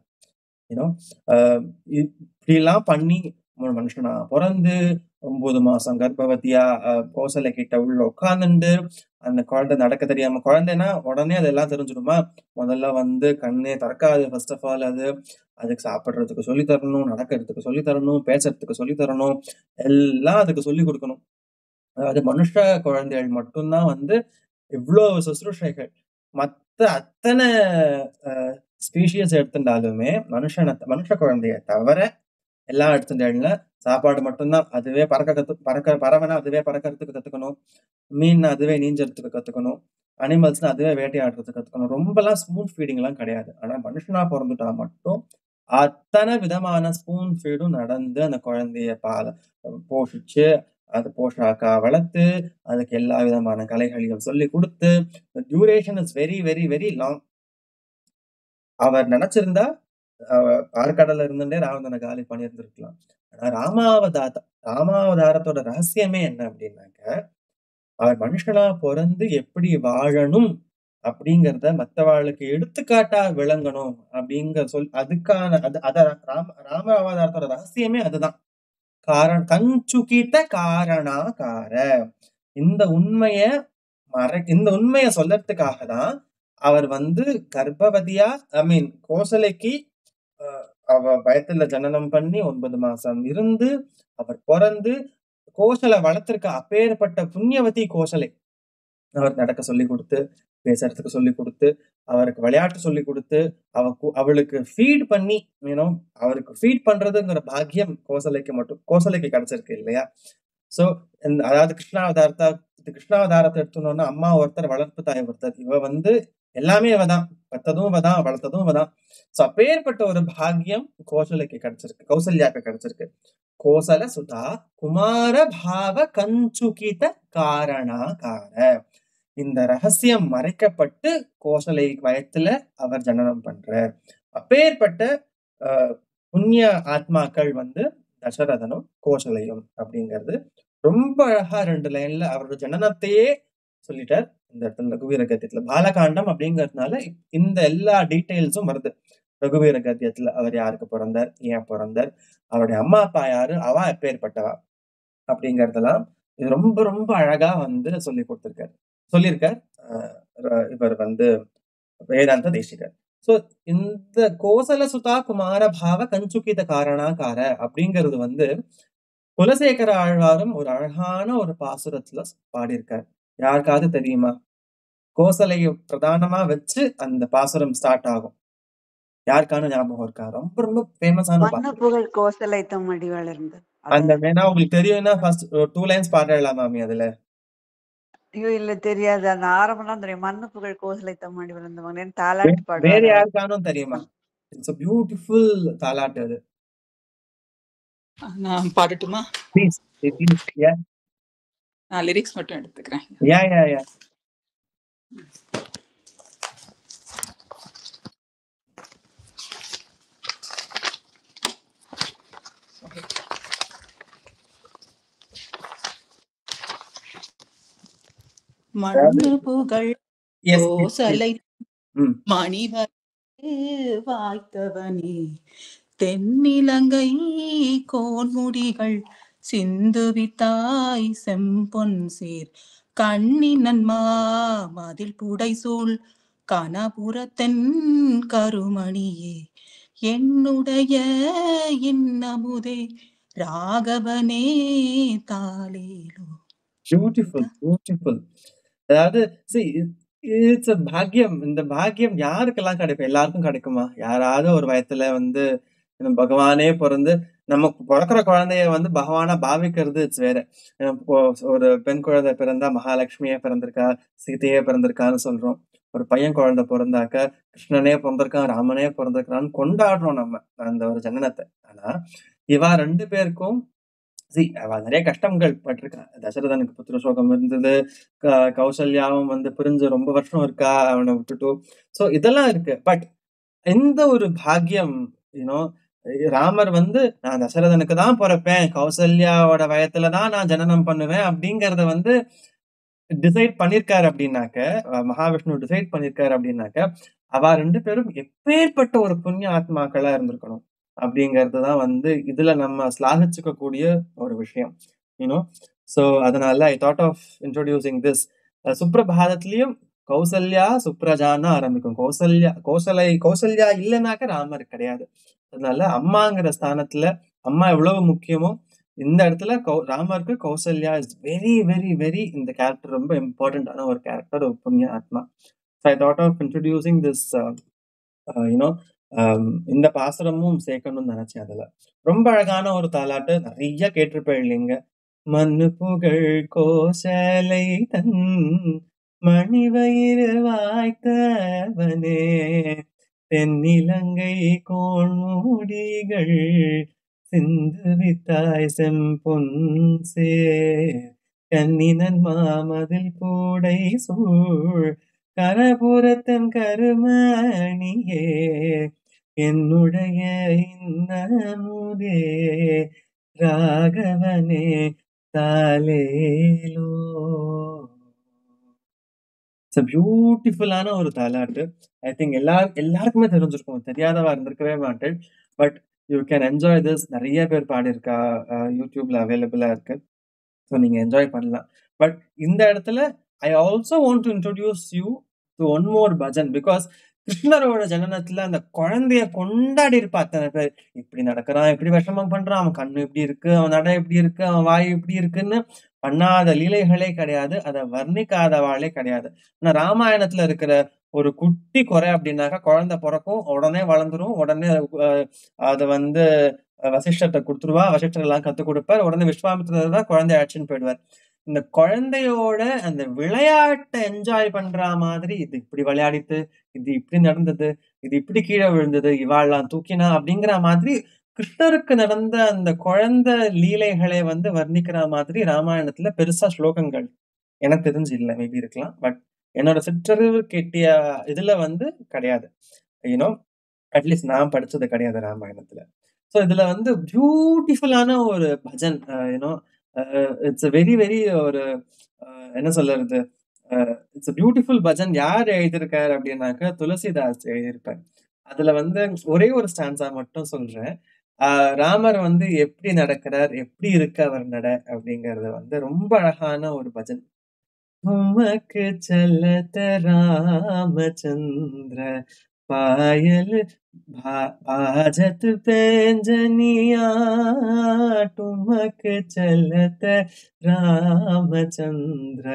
இப்படிலாம் பண்ணி மனுஷனா பிறந்து 9 மாசம் கர்ப்பவதியா கோசலை கிட்ட உள்ள உட்கார்ந்துண்டு அந்த குழந்தை நடக்க தெரியாம, குழந்தைன்னா உடனே அதெல்லாம் தெரிஞ்சிடுமா? முதல்ல வந்து கண்ணே திறக்காது. ஃபர்ஸ்ட் ஆஃப் ஆல் அதுக்கு சாப்பிடுறதுக்கு சொல்லி தரணும், நடக்கிறதுக்கு சொல்லி தரணும், பேசுறதுக்கு சொல்லி தரணும், எல்லாம் அதுக்கு சொல்லி கொடுக்கணும். அதாவது மனுஷ குழந்தைகள் மட்டும்தான் வந்து இவ்வளவு சுசுரூஷைகள். மத்த அத்தனை ஸ்பீஷியஸ் எடுத்துட்டாலுமே மனுஷ குழந்தைய தவிர எல்லா எடுத்துட்டேன்ல சாப்பாடு மட்டும்தான். அதுவே பறவைனா அதுவே பறக்கிறதுக்கு கத்துக்கணும், மீன் அதுவே நீஞ்சறதுக்கு கத்துக்கணும், அனிமல்ஸ்னா அதுவே வேட்டையாடுறதுக்கு கத்துக்கணும். ரொம்பலாம் ஸ்பூன் ஃபீடிங் எல்லாம் கிடையாது. ஆனா மனுஷனா பிறந்துட்டா மட்டும் அத்தனை விதமான ஸ்பூன் ஃபீடும் நடந்து அந்த குழந்தைய போஷிச்சு அது போஷாக்கா வளர்த்து அதுக்கு எல்லா விதமான கலைகளையும் சொல்லி கொடுத்து duration is very very very long. அவர் நினைச்சிருந்தா பார்க்கடல இருந்துட்டே ராவணனை காலி பண்ணியிருந்திருக்கலாம். ஆனா ராமாவதாரத்தோட ரகசியமே என்ன அப்படின்னாக்க, அவர் மனுஷனா பிறந்து எப்படி வாழணும் அப்படிங்கறத மத்தவாளுக்கு எடுத்துக்காட்டா விளங்கணும் அப்படிங்கிற அதுக்கான ராம அவதாரத்தோட ரகசியமே அதுதான். கஞ்சுகித காரணாகார. இந்த உண்மைய சொல்லறதுக்காக தான் அவர் வந்து கர்ப்பவதியா கோசலைக்கு அவ பயத்துல ஜனனம் பண்ணி 9 மாசம் இருந்து அவர் பிறந்து கோசலை வளர்த்திருக்க அப்பேற்பட்ட புண்ணியவதி கோசலை அவர் நடக்க சொல்லி கொடுத்து, பேசுறதுக்கு சொல்லி கொடுத்து, அவருக்கு விளையாட்டு சொல்லி கொடுத்து, அவளுக்கு ஃபீட் பண்ணி அவருக்கு ஃபீட் பண்றதுங்கிற பாக்கியம் கோசலைக்கு கிடைச்சிருக்கு இல்லையா? சோ அதாவது கிருஷ்ணாவதாரத்தை எடுத்துனோம்னா அம்மா ஒருத்தர், வளர்ப்பு தாய் ஒருத்தர். இவ வந்து எல்லாமே இவதான், பத்ததும் இவதான், வளர்த்ததும் இவதான். சோ அப்பேற்பட்ட ஒரு பாக்கியம் கௌசல்யாக்கு கிடைச்சிருக்கு. கோசல சுதா குமார பாவ கஞ்சுகித காரணாகார. இந்த ரகசியம் மறைக்கப்பட்டு கோசலை வயத்துல அவர் ஜனனம் பண்றார். அப்பேற்பட்ட புண்ணிய ஆத்மாக்கள் வந்து தசரதனும் கோசலையும் அப்படிங்கிறது ரொம்ப அழகா 2 லைன்ல அவரோட ஜனனத்தையே சொல்லிட்டார். இந்த இடத்துல ரகுவீர கத்தியத்துல பாலகாண்டம் அப்படிங்கிறதுனால இந்த எல்லா டீட்டெயில்ஸும் வருது. ரகுவீர கத்தியத்துல அவர் யாருக்கு பிறந்தார், ஏன் பிறந்தார், அவருடைய அம்மா அப்பா யாரு, அவ எப்பேற்பட்டவா அப்படிங்கறதெல்லாம் இது ரொம்ப ரொம்ப அழகா வந்து சொல்லியிருக்கார் இவர் வந்து வேதாந்த தேசிகர். சோ இந்த கோசல சுதா குமார பாவ கஞ்சுகித காரணாகார அப்படிங்கிறது வந்து குலசேகர ஆழ்வாரும் ஒரு அழகான ஒரு பாசுரத்துல பாடியிருக்கார். யாருக்காவது தெரியுமா? கோசலையை பிரதானமா வச்சு அந்த பாசுரம் ஸ்டார்ட் ஆகும். யாருக்கான ஞாபகம் இருக்கா? ரொம்ப ரொம்ப ஃபேமஸான புகழ் கோசலை தம்மடி வளர்ந்து அந்த வேணா உங்களுக்கு தெரியும்னா ஃபர்ஸ்ட் 2 லைன்ஸ் பாடலாம் மாமி. அதுல ஐயோ இல்ல தெரியாது. அந்த ஆரம்பம் தான் தெரியும். மண்ணு புகழ் கோசலை தம்மடி வளர்ந்தவங்க தாலாட்டு பாடுவார். வேற யாருக்கானும் தெரியுமா? இட்ஸ் a beautiful தாலாட்டு அது. நான் பாடட்டுமா? ப்ளீஸ் யா நான் லிரிக்ஸ் மட்டும் எடுத்துக்கிறேன். யா மண்ணு புகழ் கோசலை மணிவர் வாய்த்தவனே தென்னிலங்கை கோன்முடிகள் சிந்துவித்தாய் செம்பொன் சீர் கண்ணினன்மா மதில் புடைசூழ் கனபுரத்தென் கருமணியே என்னுடைய இன்னமுதே ராகவனே தாலேலோ. பியூட்டிஃபுல். அதாவது இட்ஸ் a பாக்கியம். இந்த பாக்கியம் யாருக்கெல்லாம் கிடைக்கும்? எல்லாருக்கும் கிடைக்குமா? யாராவது ஒரு வயத்துல வந்து பகவானே பிறந்து நமக்கு பிறக்கிற குழந்தைய வந்து பகவானா பாவிக்கிறது இட்ஸ் வேற. ஒரு பெண் குழந்தை பிறந்தா மகாலட்சுமியே பிறந்திருக்கா, சீதையே பிறந்திருக்கான்னு சொல்றோம். ஒரு பையன் குழந்தை பிறந்தாக்க கிருஷ்ணனே பிறந்திருக்கான், ராமனே பிறந்திருக்கான்னு கொண்டாடுறோம் நம்ம அந்த ஒரு ஜனனத்தை. ஆனா இவா 2 பேருக்கும் அவ நிறைய கஷ்டங்கள் பட்டிருக்கா. தசரதனுக்கு புத்திர சோகம் இருந்தது, கௌசல்யாவும் வந்து பிரிஞ்சு ரொம்ப வருஷம் இருக்கா அவனை விட்டுட்டு. சோ இதெல்லாம் இருக்கு. பட் எந்த ஒரு பாக்கியம் ராமர் வந்து நான் தசரதனுக்கு தான் பிறப்பேன், கௌசல்யாவோட வயத்துலதான் நான் ஜனனம் பண்ணுவேன் அப்படிங்கறத வந்து டிசைட் பண்ணிருக்காரு அப்படின்னாக்க, மகாவிஷ்ணு டிசைட் பண்ணிருக்காரு அப்படின்னாக்க அவ 2 பேரும் எப்பேற்பட்ட ஒரு புண்ணிய ஆத்மாக்களா இருந்திருக்கணும் அப்படிங்கறதுதான் வந்து இதுல நம்ம ஸ்லாகிச்சுக்க கூடிய ஒரு விஷயம். சோ அதனால I thought of introducing this சுப்ரபாதத்திலயும் கௌசல்யா சுப்ரஜான்னு ஆரம்பிக்கும். கௌசல்யா இல்லைனாக்க ராமர் கிடையாது. அதனால அம்மாங்கிற ஸ்தானத்துல அம்மா எவ்வளவு முக்கியமோ இந்த இடத்துல ராமருக்கு Kausalya is very very very, இந்த கேரக்டர் ரொம்ப இம்பார்ட்டன்டான ஒரு கேரக்டர், ஒரு புண்ணிய ஆத்மா. So I thought of introducing this இந்த பாசுரமும் சேர்க்கணும்னு நினைச்சேன். அதுல ரொம்ப அழகான ஒரு தாலாட்டு நிறைய கேட்டிருப்பேன் இல்லைங்க. மண்ணு புகழ் கோசலை தன் மணிவயிறு வாய்த்தவனே, தென்னிலங்கை கோன்முடிகள் சிந்து வித்தாய் செம்பொன் சேர், கன்னினன் மாமதில் பூடை சூழ் கரபுரத்தன் கருமணியே, என்னுடைய இன்னமுதே ராகவனே தாலேலோ. இட்ஸ் பியூட்டிஃபுல்லான ஒரு தாலாட்டு. ஐ திங்க் எல்லாருக்குமே தெரிஞ்சிருக்கும், தெரியாதவா இருந்திருக்கவே மாட்டேன். But you can enjoy this. நிறைய பேர் பாடியிருக்கா, யூடியூப்ல அவைலபிளா இருக்கு. ஸோ நீங்க என்ஜாய் பண்ணலாம். பட் இந்த இடத்துல I also want to introduce you to one more bhajan. Because கிருஷ்ணரோட ஜனனத்துல அந்த குழந்தைய கொண்டாடி இருப்பா அத்தனை பேர். இப்படி நடக்கிறான், இப்படி விஷமம் பண்றான், அவன் கண்ணு இப்படி இருக்கு, அவன் நடை இப்படி இருக்கு, அவன் வாய் இப்படி இருக்குன்னு பண்ணாத லீலைகளே கிடையாது, அதை வர்ணிக்காதவாளே கிடையாது. ஆனா ராமாயணத்துல இருக்கிற ஒரு குட்டி குறை அப்படின்னாக்கா, குழந்தை பிறக்கும், உடனே வளர்ந்துரும், உடனே அதை வசிஷ்டத்தை கொடுத்துருவா, வசிஷ்டர் எல்லாம் கத்து கொடுப்பார், உடனே விஸ்வாமித்திரர் தான் குழந்தைய அழைச்சின்னு போயிடுவார். இந்த குழந்தையோட அந்த விளையாட்டை என்ஜாய் பண்ற மாதிரி, இது இப்படி விளையாடித்து, இது இப்படி நடந்தது, இது இப்படி கீழே விழுந்தது, இவாள்லாம் தூக்கினா அப்படிங்கிற மாதிரி கிருஷ்ணருக்கு நடந்த அந்த குழந்தை லீலைகளை வர்ணிக்கிற மாதிரி ராமாயணத்துல பெருசா ஸ்லோகங்கள் எனக்கு தெரிஞ்சு இல்லை, மேபி இருக்கலாம். பட் என்னோட சிற்றறிவு கேட்டிய இதுல கிடையாது, யூனோ, அட்லீஸ்ட் நான் படிச்சது கிடையாது ராமாயணத்துல. ஸோ இதுல பியூட்டிஃபுல்லான ஒரு bhajan, you know, it's very very ஒரு என்ன சொல்றது, இட்ஸ் பியூட்டிஃபுல் பஜன். யார் எழுதியிருக்காரு அப்படின்னாக்க துளசிதாஸ் எழுதியிருப்பார். அதுல ஒரே ஒரு ஸ்டான்ஸா மட்டும் சொல்றேன். ராமர் எப்படி நடக்கிறார், எப்படி இருக்கு அவர் நட அப்படிங்கறது ரொம்ப அழகான ஒரு பஜன். உமக்கு சல்லத ராமச்சந்திர பாயல் बाजत पैंजनिया, टुमक चलत रामचंद्र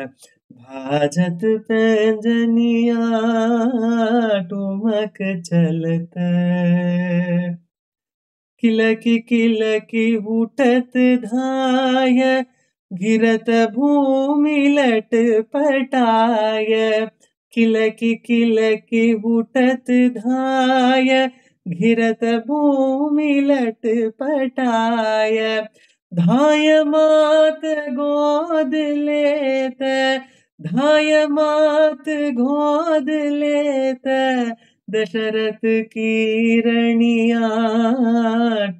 भाजत पैंजनिया, टुमक चलत किलकी किलकी उठत धाय, गिरत भूमि लट पटाय, किलकी किलकी उठत धाय, घिरत भूमि लट पटाय, धाय मात गोद लेत, धाय मात गोद लेत, दशरथ की रணியா,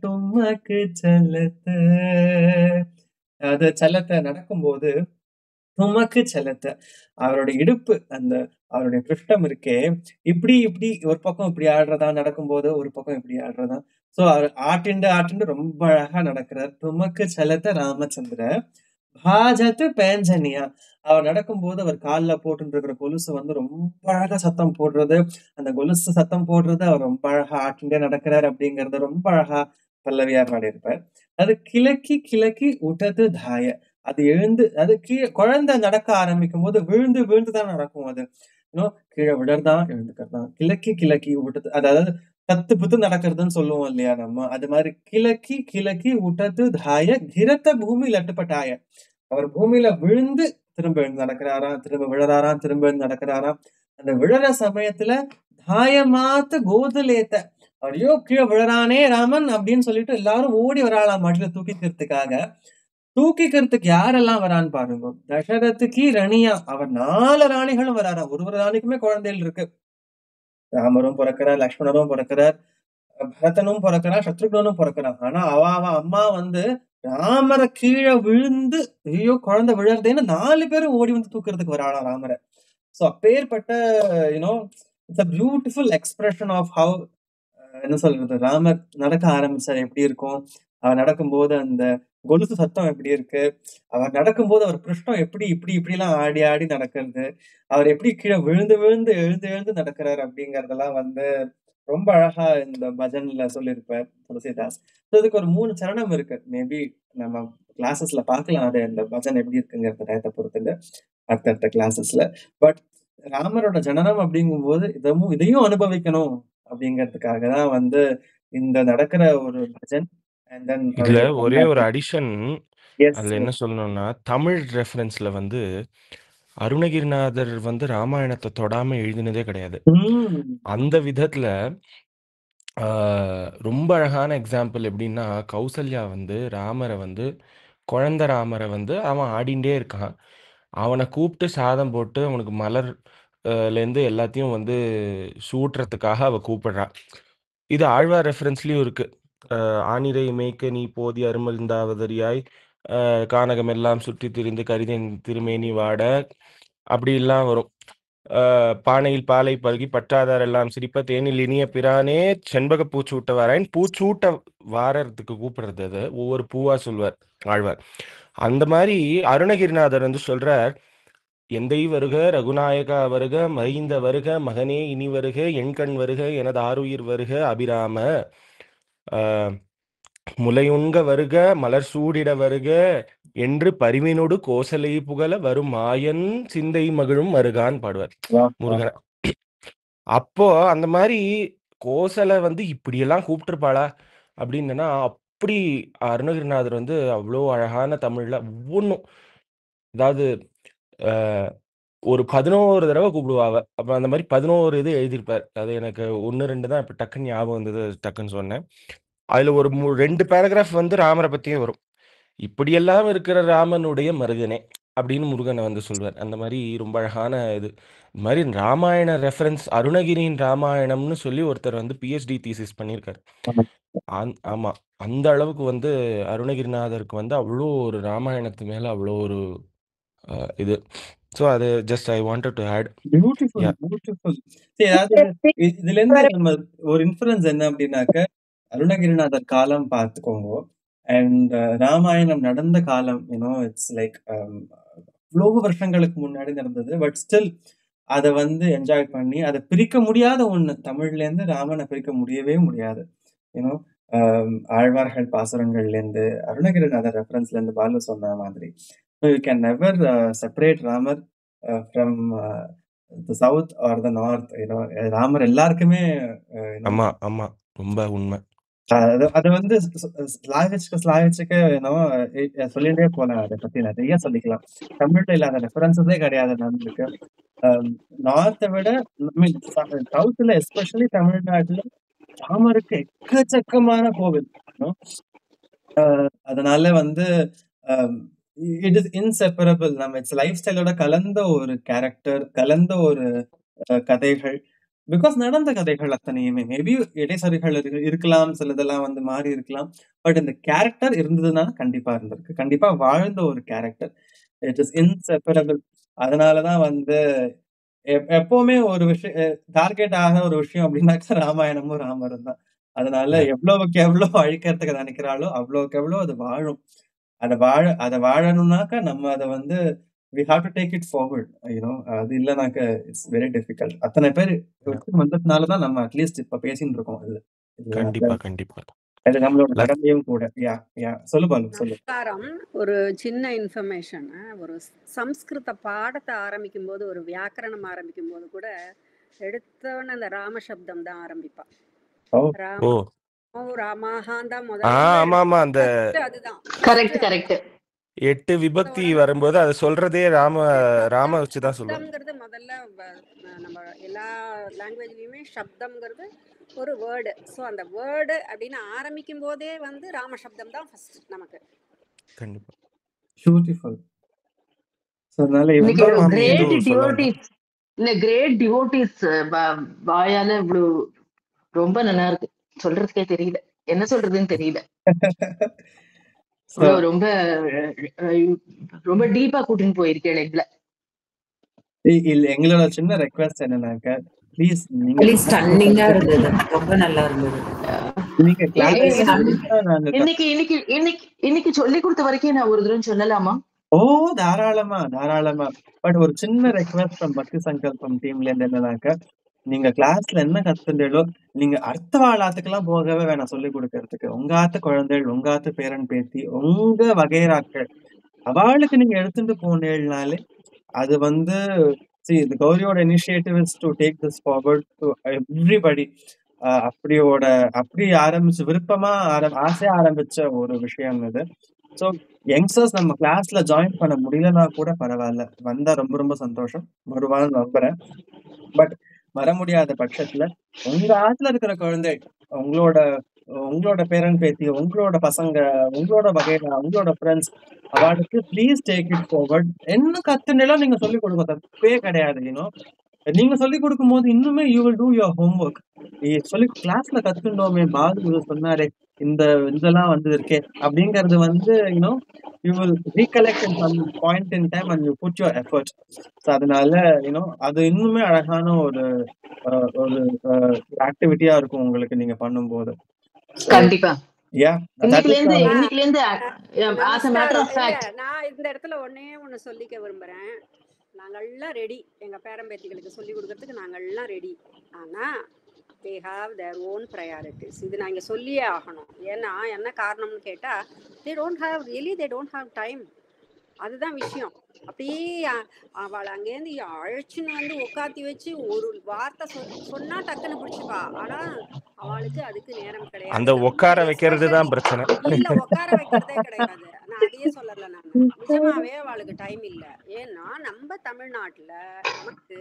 टुमक चलत. அது சலத்தை நடக்கும்போது துமக்கு செலுத்த, அவருடைய இடுப்பு, அந்த அவருடைய பிருஷ்டம் இருக்கே, இப்படி இப்படி ஒரு பக்கம் இப்படி ஆடுறதா, நடக்கும்போது ஒரு பக்கம் இப்படி ஆடுறதா. சோ அவர் ஆட்டிண்டு ரொம்ப அழகா நடக்கிறார். துமக்கு செலுத்த ராமச்சந்திர பாஜத்து பேஞ்சனியா, அவர் நடக்கும்போது அவர் காலில் போட்டு இருக்கிற கொலுசு ரொம்ப அழகா சத்தம் போடுறது, அந்த கொலுசு சத்தம் போடுறது, அவர் ரொம்ப அழகா ஆட்டிண்டே நடக்கிறார் அப்படிங்கறத ரொம்ப அழகா பல்லவியா பாடியிருப்பார். அது கிழக்கி கிழக்கி உட்டது தாய, அது எழுந்து, அது குழந்தை நடக்க ஆரம்பிக்கும் போது விழுந்து விழுந்துதான் நடக்கும். அது இன்னும் கீழே விடறதான் எழுந்துக்கிறதான். கிழக்கி கிழக்கி விட்டது, அதாவது தத்து புத்து நடக்கிறதுன்னு சொல்லுவோம் இல்லையா நம்ம, அது மாதிரி கிழக்கி கிழக்கி விட்டது தாய, கிரத்த பூமி லட்டுப்பட்டாய, அவர் பூமியில விழுந்து திரும்ப எழுந்து நடக்கிறாராம், திரும்ப விழறாராம், திரும்ப எழுந்து நடக்கிறாராம். அந்த விழற சமயத்துல தாயமாத்த கோதுலேத்த, அவரையோ கீழே விழறானே ராமன் அப்படின்னு சொல்லிட்டு எல்லாரும் ஓடி வராளாம் மாட்டில தூக்கிக்கிறதுக்காக. தூக்கிக்கிறதுக்கு யாரெல்லாம் வரான்னு பாருங்க. தசரத்துக்கு ரணியா, அவர் 4 ராணிகளும் வராரா. ஒரு ராணிக்குமே குழந்தைகள் இருக்கு. ராமரும் பிறக்கிறார், லக்ஷ்மணரும் பிறக்கிறார், பரதனும் பிறக்கிறார், சத்ருகனும் பிறக்கிறார். ஆனா அவ அம்மா ராமரை கீழே விழுந்து ஐயோ குழந்தை விழறதேன்னு 4 பேரும் ஓடி தூக்குறதுக்கு வராளா ராமரை. சோ அப்பேற்பட்ட you know it's a beautiful expression of how, என்ன சொல்றது, ராமர் நடக்க ஆரம்பிச்சார் எப்படி இருக்கும். அவர் நடக்கும்போது அந்த கொலுசு சத்தம் எப்படி இருக்கு, அவர் நடக்கும்போது அவர் பிருஷ்டம் எப்படி இப்படி எல்லாம் ஆடி ஆடி நடக்கிறது, அவர் எப்படி கீழே விழுந்து விழுந்து எழுந்து எழுந்து நடக்கிறார் அப்படிங்கறதெல்லாம் வந்து ரொம்ப அழகா இந்த பஜன்ல சொல்லியிருப்பார் துளசிதாஸ். இதுக்கு ஒரு 3 சரணம் இருக்கு. மேபி நம்ம கிளாஸஸ்ல பார்க்கலாம் அது இந்த பஜன் எப்படி இருக்குங்கிறத டயத்தை பொறுத்துட்டு அடுத்தடுத்த கிளாஸஸ்ல. பட் ராமரோட ஜனனம் அப்படிங்கும்போது இதையும் அனுபவிக்கணும் அப்படிங்கிறதுக்காக தான் வந்து இந்த நடக்கிற ஒரு பஜன். அண்ட் தென் இதுல ஒரே ஒரு அடிஷன் எஸ் அதுல என்ன சொல்லணும்னா, தமிழ் ரெஃபரன்ஸ்ல வந்து அருணகிரிநாதர் வந்து ராமாயணத்தை தொடாம எழுதினதே கிடையாது. அந்த விதத்துல ரொம்ப அழகான எக்ஸாம்பிள் எப்படின்னா, கௌசல்யா வந்து ராமரை வந்து குழந்தை ராமரை வந்து அவன் ஆடிண்டே இருக்கான். அவனை கூப்பிட்டு சாதம் போட்டு அவனுக்கு மலர்லேருந்து எல்லாத்தையும் வந்து சூட்டுறதுக்காக அவ கூப்பிடுறா. இது ஆழ்வார் ரெஃபரன்ஸ்லயும் இருக்கு. ஆனிரை மேய்க்க நீ போதி அருமந்தாவதரியாய் கானகம் எல்லாம் சுற்றி திரிந்து கரிதேன் திருமேனி வாட அப்படிலாம் வரும். பானையில் பாலை பருகி பற்றாதார் எல்லாம் சிரிப்ப தேனில் இனிய பிரானே செண்பக பூச்சூட்ட வாராயின் பூச்சூட்ட வாரத்துக்கு கூப்பிடுறது. அது ஒவ்வொரு பூவா சொல்வார் ஆழ்வார். அந்த மாதிரி அருணகிரிநாதர் வந்து சொல்றார், எந்தை வருக ரகுநாயகா வருக மகிந்த வருக மகனே இனி வருக எண்கண் வருக எனது ஆருயிர் வருக அபிராம முலையுண்க வருக மலர் சூடிட வருக என்று பரிவினோடு கோசலை புகழ வரும் மாயன் சிந்தை மகிழும் மருகான் பாடுவார் முருகன். அப்போ அந்த மாதிரி கோசலை வந்து இப்படியெல்லாம் கூப்பிட்டுருப்பாளா அப்படின்னா, அப்படி அருணகிரிநாதர் வந்து அவ்வளோ அழகான தமிழ்ல ஒவ்வொன்றும், அதாவது ஒரு 11 தடவை கூப்பிடுவாவ. அப்ப அந்த மாதிரி 11 இது எழுதியிருப்பார். அது எனக்கு 1, 2 தான் இப்ப டக்குன்னு ஞாபகம் வந்தது, டக்குன்னு சொன்னேன். அதுல ஒரு 2 பேராகிராஃப் வந்து ராமரை பத்தியே வரும். இப்படியெல்லாம் இருக்கிற ராமனுடைய மருகனே அப்படின்னு முருகனை வந்து சொல்வார். அந்த மாதிரி ரொம்ப அழகான இது. இந்த மாதிரி ராமாயண ரெஃபரன்ஸ் அருணகிரியின் ராமாயணம்னு சொல்லி ஒருத்தர் வந்து பிஹெச்டி தீசிஸ் பண்ணியிருக்காரு. ஆமா, அந்த அளவுக்கு வந்து அருணகிரிநாதருக்கு வந்து அவ்வளோ ஒரு ராமாயணத்து மேல அவ்வளோ ஒரு இது. ஸோ அது just I wanted to add. Beautiful. இதுல இருந்து நம்ம ஒரு இன்ஃபரன்ஸ் என்ன அப்படின்னாக்க, அருணகிரிநாதர் காலம் பார்த்துக்கோங்க அண்ட் ராமாயணம் நடந்த காலம், இட்ஸ் லைக் இவ்வளவு வருஷங்களுக்கு முன்னாடி நடந்தது. பட் ஸ்டில் அதை வந்து என்ஜாய் பண்ணி அதை பிரிக்க முடியாத ஒண்ணு. தமிழ்ல இருந்து ராமனை பிரிக்க முடியவே முடியாது. ஆழ்வார்கள் பாசுரங்கள்ல இருந்து அருணகிரிநாதர் ரெஃபரன்ஸ்ல இருந்து பாலு சொன்ன மாதிரி you can never separate Ramar from the south or the north. Ramar எல்லாருக்குமே ஆமா ஆமா ரொம்ப உண்மை. அது வந்து ஸ்லாகிச்சுக்க சொல்லிட்டே போலாம். அதை பத்தி நிறைய சொல்லிக்கலாம். தமிழ்ல இல்லாத ரெஃபரன்ஸஸே கிடையாது நம்மளுக்கு. நார்த்தை விட சவுத்ல எஸ்பெஷலி தமிழ்நாட்டுல ராமருக்கு எக்கச்சக்கமான கோவில். அதனால வந்து இட் இஸ் இன்செப்பரபிள். நம்ம இட்ஸ் லைஃப் ஸ்டைலோட கலந்த ஒரு கேரக்டர், கலந்த ஒரு கதைகள். பிகாஸ் நடந்த கதைகள் அத்தனையுமே மேபி இடைசரிகள் இருக்கலாம், சிலதெல்லாம் வந்து மாறி இருக்கலாம். பட் இந்த கேரக்டர் இருந்ததுனால கண்டிப்பா இருந்திருக்கு, கண்டிப்பா வாழ்ந்த ஒரு கேரக்டர். It is inseparable. அதனாலதான் வந்து எப்பவுமே ஒரு விஷயம் டார்கெட் ஆக ஒரு விஷயம் அப்படின்னாக்கா ராமாயணமும் ராமரும் தான். அதனால எவ்வளவுக்கு எவ்வளவு அழிக்கிறதுக்கு நினைக்கிறாளோ அவ்வளவுக்கு எவ்வளவு அது வாழும். அதை வாழணும்னாக்கா நம்ம அதை வந்து we have to take it forward. அது இல்லைனாக்க இட்ஸ் வெரி டிஃபிகல்ட். அத்தனை பேர் வந்ததுனாலதான் நம்ம அட்லீஸ்ட் இப்ப பேசிட்டு இருக்கோம். கண்டிப்பா கண்டிப்பா அது நம்மளோட கடமையும் கூட. சொல்லு பாலு சொல்லு. ஒரு சின்ன இன்ஃபர்மேஷன், ஒரு சம்ஸ்கிருத பாடத்தை ஆரம்பிக்கும் போது, ஒரு வியாக்கரணம் ஆரம்பிக்கும் போது கூட எடுத்தவன அந்த ராம சப்தம் தான் ஆரம்பிப்பா. அந்த 8 விபக்தி வரும்போது அது சொல்றதே ராம வச்சுதான் சொல்லுவாங்க. முதல்ல நம்ம எல்லா லாங்குவேஜ்லயுமே சப்தம்ங்கிறது ஒரு வேர்டு. சோ அந்த வேர்டு அப்படின்னு ஆரம்பிக்கும் போதே வந்து ராம சப்தம் தான் ஃபர்ஸ்ட் நமக்கு. கண்டிப்பா பியூட்டிஃபுல். கிரேட் டிவோட்டிஸ் வாயால இவ்வளவு ரொம்ப நல்லா இருக்கு. சொல்றதுக்கே தெரியல, என்ன சொல்றதுன்னு தெரியல. ரொம்ப ரொம்ப டீப்பா கூட்டின்னு போயிருக்கேன். எங்களோட சின்ன ரெக்வெஸ்ட் என்னன்னாக்க, ப்ளீஸ் ஸ்டன்னிங்கா இருந்தது, ரொம்ப நல்லா இருந்தது. நீங்க ஏ- கிளாஸ் ஏ- ஏ- நாங்க இன்னைக்கு இன்னைக்கு இன்னைக்கு இன்னைக்கு சொல்லி கொடுத்த வரைக்கும் நான் ஒரு தடவை சொல்லலாமா? ஓ தாராளமா தாராளமா. பட் ஒரு சின்ன ரெக்வஸ்ட் ஃப்ரம் பக்தி சங்கல்பம் டீம்ல இருந்து என்னன்னாக்க, நீங்க கிளாஸ்ல என்ன கத்துண்டீங்களோ நீங்க அடுத்த ஆத்துக்கெல்லாம் போகவே வேணாம் சொல்லி கொடுக்கறதுக்கு. உங்க ஆத்து குழந்தைகள், உங்க ஆத்து பேரன் பேத்தி, உங்க வகைராக்கள் அவளுக்கு நீங்க எடுத்துட்டு போனேன்னாலே அது வந்து see the கௌரியோட initiative is to take this forward to everybody. அப்படி ஆரம்பிச்சு விருப்பமா ஆசையா ஆரம்பிச்ச ஒரு விஷயம் இது. ஸோ யங்ஸ்டர்ஸ் நம்ம கிளாஸ்ல ஜாயின் பண்ண முடியலன்னா கூட பரவாயில்ல, வந்தா ரொம்ப ரொம்ப சந்தோஷம், வருவான்னு நம்புறேன். பட் வர முடியாத பட்சத்துல உங்க ஆத்துல இருக்கிற குழந்தை, உங்களோட உங்களோட பேரன் பேத்தி, உங்களோட பசங்க, உங்களோட வகையில உங்களோட ஃப்ரெண்ட்ஸ் அவளுக்கு ப்ளீஸ் டேக் இட் ஃபார்வர்ட். என்ன கத்துனெல்லாம் நீங்க சொல்லிக் கொடுக்க தப்பே கிடையாது. நீங்க சொல்லிக் கொடுக்கும் போது இன்னுமே you will do your homework. சொல்லி கிளாஸ்ல கத்துட்டோமே, பாலு இதை சொன்னாரே, இதெல்லாம் வந்து இருக்கே அப்படிங்கறது வந்து you will recollect in some point in time and you put your effort. So அதனால அது இன்னுமே அழகான ஒரு ஒரு ஆக்டிவிட்டியா இருக்கும் உங்களுக்கு நீங்க பண்ணும்போது. ஸோ கண்டிப்பா யா தட் இஸ் இன்னைக்குல இருந்து as a matter of நமஸ்காரம். இல்ல fact நான் இந்த இடத்துல ஒண்ணு சொல்லிக்க விரும்புறேன். நாங்கெல்லாம் ரெடி, எங்க பேரம்பேத்திகளுக்கு சொல்லி கொடுக்கறதுக்கு நாங்கெல்லாம் ரெடி. ஆனா they have their own priorities. இது நான் இங்க சொல்லியே ஆகணும். ஏன்னா என்ன காரணம்னு கேட்டா they don't have time. அதுதான் விஷயம். அப்படியே அவளை அங்கேருந்து அழைச்சுன்னு வந்து உட்காத்தி வச்சு ஒரு வார்த்தை சொன்னா டக்குன்னு பிடிச்சுப்பா. ஆனா அவளுக்கு அதுக்கு நேரம் கிடையாது. அந்த உட்கார வைக்கிறது தான் பிரச்சனை. இல்ல உட்கார வைக்கிறதே கிடையாது. நான் அதையே சொல்லல, நான் நிஜமாவே அவளுக்கு டைம் இல்ல. ஏன்னா நம்ம தமிழ்நாட்டுல நமக்கு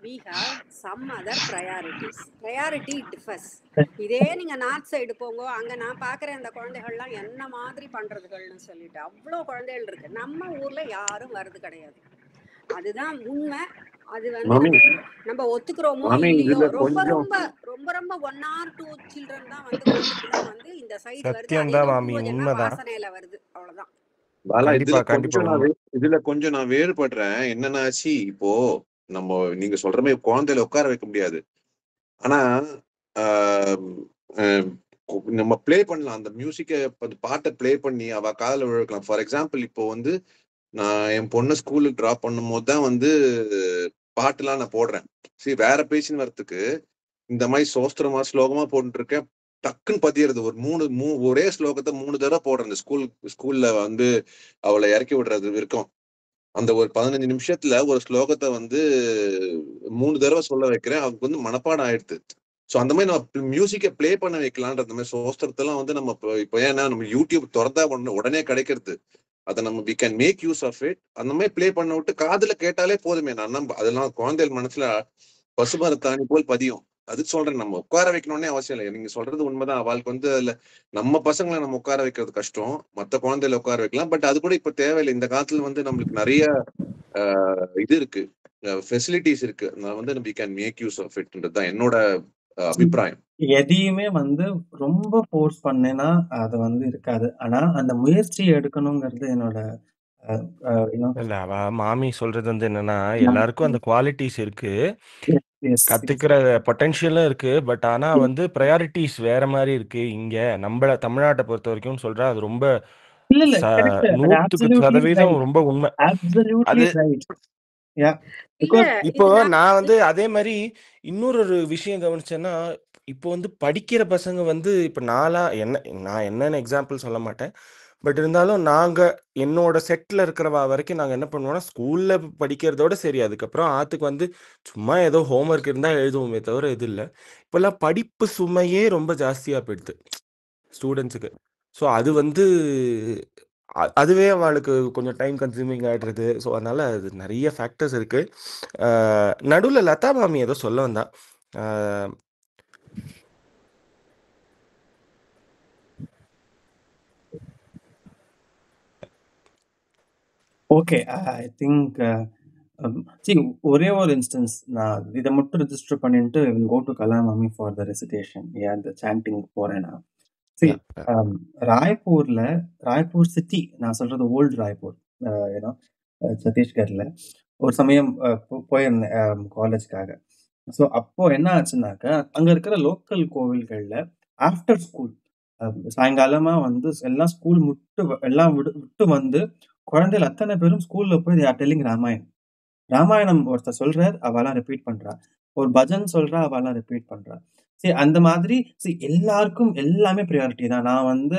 we have some other priorities. Priority differs. இதே நீங்க நார்த் சைடு போங்க, அங்க நான் பாக்குறேன் அந்த குழந்தைகள்லாம் என்ன மாதிரி பண்றதுகள்னு சொல்லிட்டு அவ்வளோ குழந்தைகள் இருக்கு. நம்ம ஊர்ல யாரும் வர்றது கிடையாது. அதுதான் உண்மை. அது வந்து நம்ம ஒத்துக்கிறோமோ இல்லையோ, ரொம்ப ரொம்ப ரொம்ப ரொம்ப 1 or 2 சில்ட்ரன் தான் வந்து குழந்தைகள் வந்து இந்த சைடு வருது. சத்தியம்தான் மாமி, உண்மைதான். வாசனையில வருது, அவ்வளவுதான். பாலா, கண்டிப்பா இதுல கொஞ்சம் நான் வேறுபடுறேன். என்னன்னாச்சு, இப்போ நம்ம நீங்க சொல்ற மாதிரி குழந்தையில உட்கார வைக்க முடியாது. ஆனா நம்ம பிளே பண்ணலாம், அந்த மியூசிக்கை பாட்டை பிளே பண்ணி அவ காதல விழுக்கலாம். ஃபார் எக்ஸாம்பிள், இப்போ வந்து நான் என் பொண்ணை ஸ்கூலுக்கு ட்ராப் பண்ணும் போது தான் வந்து பாட்டுலாம் நான் போடுறேன். சரி, வேற பேசின்னு வரத்துக்கு இந்த மாதிரி சோஸ்திரமா ஸ்லோகமா போட்டு இருக்கேன். டக்குன்னு பதியறது ஒரு ஒரே ஸ்லோகத்தை 3 தடவை போடுறேன். ஸ்கூல்ல வந்து அவளை இறக்கி விடுறது இருக்கும். அந்த ஒரு 15 நிமிஷத்துல ஒரு ஸ்லோகத்தை வந்து 3 தடவை சொல்ல வைக்கிறேன். அவருக்கு வந்து மனப்பாடம் ஆயிடுது. ஸோ அந்த மாதிரி நம்ம மியூசிக்கை பிளே பண்ண வைக்கலான்ற அந்த மாதிரி சோஸ்திரத்தெல்லாம் வந்து நம்ம இப்போ ஏன்னா நம்ம யூடியூப் திறந்தா உடனே கிடைக்கிறது. அதை நம்ம we can make use of it. அந்த மாதிரி பிளே பண்ண விட்டு காதுல கேட்டாலே போதுமே. அதெல்லாம் குழந்தைகள் மனசுல பசுமரத்தாணி போல் பதியும். அதுக்கு சொல்றேன், நம்ம உட்கார வைக்கணும்னே அவசியம் இல்லை. நீங்க சொல்றது உண்மைதான். அவளுக்கு வந்து அதுல நம்ம பசங்களை நம்ம உட்கார வைக்கிறது கஷ்டம், மற்ற குழந்தைகளை உட்கார வைக்கலாம். பட் அது கூட இப்ப தேவையில்லை. இந்த காலத்துல வந்து நம்மளுக்கு நிறைய இது இருக்கு, ஃபெசிலிட்டிஸ் இருக்கு. நான் வந்து we can make use of it தான் என்னோட அபிப்பிராயம். எதையுமே வந்து ரொம்ப ஃபோர்ஸ் பண்ணேன்னா அது வந்து இருக்காது. ஆனா அந்த முயற்சி எடுக்கணுங்கிறது என்னோட இல்ல, அவ மாமி சொல்றது வந்து என்னன்னா, எல்லாருக்கும் அந்த குவாலிட்டிஸ் இருக்கு, கத்துக்கிற பொட்டன்ஷியலும் இருக்கு. பட் ஆனா வந்து ப்ரையாரிட்டிஸ் வேற மாதிரி இருக்கு. இங்க நம்ம தமிழ்நாட்டை பொறுத்த வரைக்கும் சொல்ற அது ரொம்ப 100% ரொம்ப உண்மை. அது இப்போ நான் வந்து அதே மாதிரி இன்னொரு விஷயம் கவனிச்சேன்னா, இப்போ வந்து படிக்கிற பசங்க வந்து இப்போ நான் என்னன்னு எக்ஸாம்பிள் சொல்ல மாட்டேன். பட் இருந்தாலும் என்னோட செட்ல இருக்கிறவா வரைக்கும் நாங்கள் என்ன பண்ணுவோம்னா, ஸ்கூல்ல படிக்கிறதோட சரி, அதுக்கப்புறம் ஆத்துக்கு வந்து சும்மா ஏதோ ஹோம்ஒர்க் இருந்தால் எழுதுவோமே தவிர இது இல்லை. இப்போல்லாம் படிப்பு சுமையே ரொம்ப ஜாஸ்தியாக போயிடுது ஸ்டூடெண்ட்ஸுக்கு. ஸோ அது வந்து அதுவே அவளுக்கு கொஞ்சம் டைம் கன்சியூமிங் ஆகிடுறது. ஸோ அதனால அது நிறைய ஃபேக்டர்ஸ் இருக்கு. நடுவில் லதா மாமி ஏதோ சொல்ல வந்தா. ஓகே, ஐ திங்க் ஒரே ஒரு இன்ஸ்டன்ஸ் நான் இதை மட்டும் ரெஜிஸ்டர் பண்ணிட்டு go to Kalamami for the recitation. இந்த சாண்டிங் போறேன்னா ராய்ப்பூர் சிட்டி, நான் சொல்றது ஓல்டு ராய்ப்பூர், சத்தீஸ்கர்ல ஒரு சமயம் போயிருந்தேன் காலேஜ்க்காக. ஸோ அப்போ என்ன ஆச்சுன்னாக்கா, அங்க இருக்கிற லோக்கல் கோவில்கள்ல ஆஃப்டர் ஸ்கூல் சாயங்காலமா வந்து எல்லாம் ஸ்கூல் எல்லாம் விட்டு வந்து குழந்தைகள் அத்தனை பேரும் ஸ்கூல்ல போய் they are telling ராமாயணம் ஒருத்தர் சொல்றார், அவெல்லாம் ரிப்பீட் பண்றா. ஒரு பஜன் சொல்றா, அவெல்லாம் ரிப்பீட் பண்றா. சரி, அந்த மாதிரி எல்லாருக்கும் எல்லாமே ப்ரியாரிட்டி தான். நான் வந்து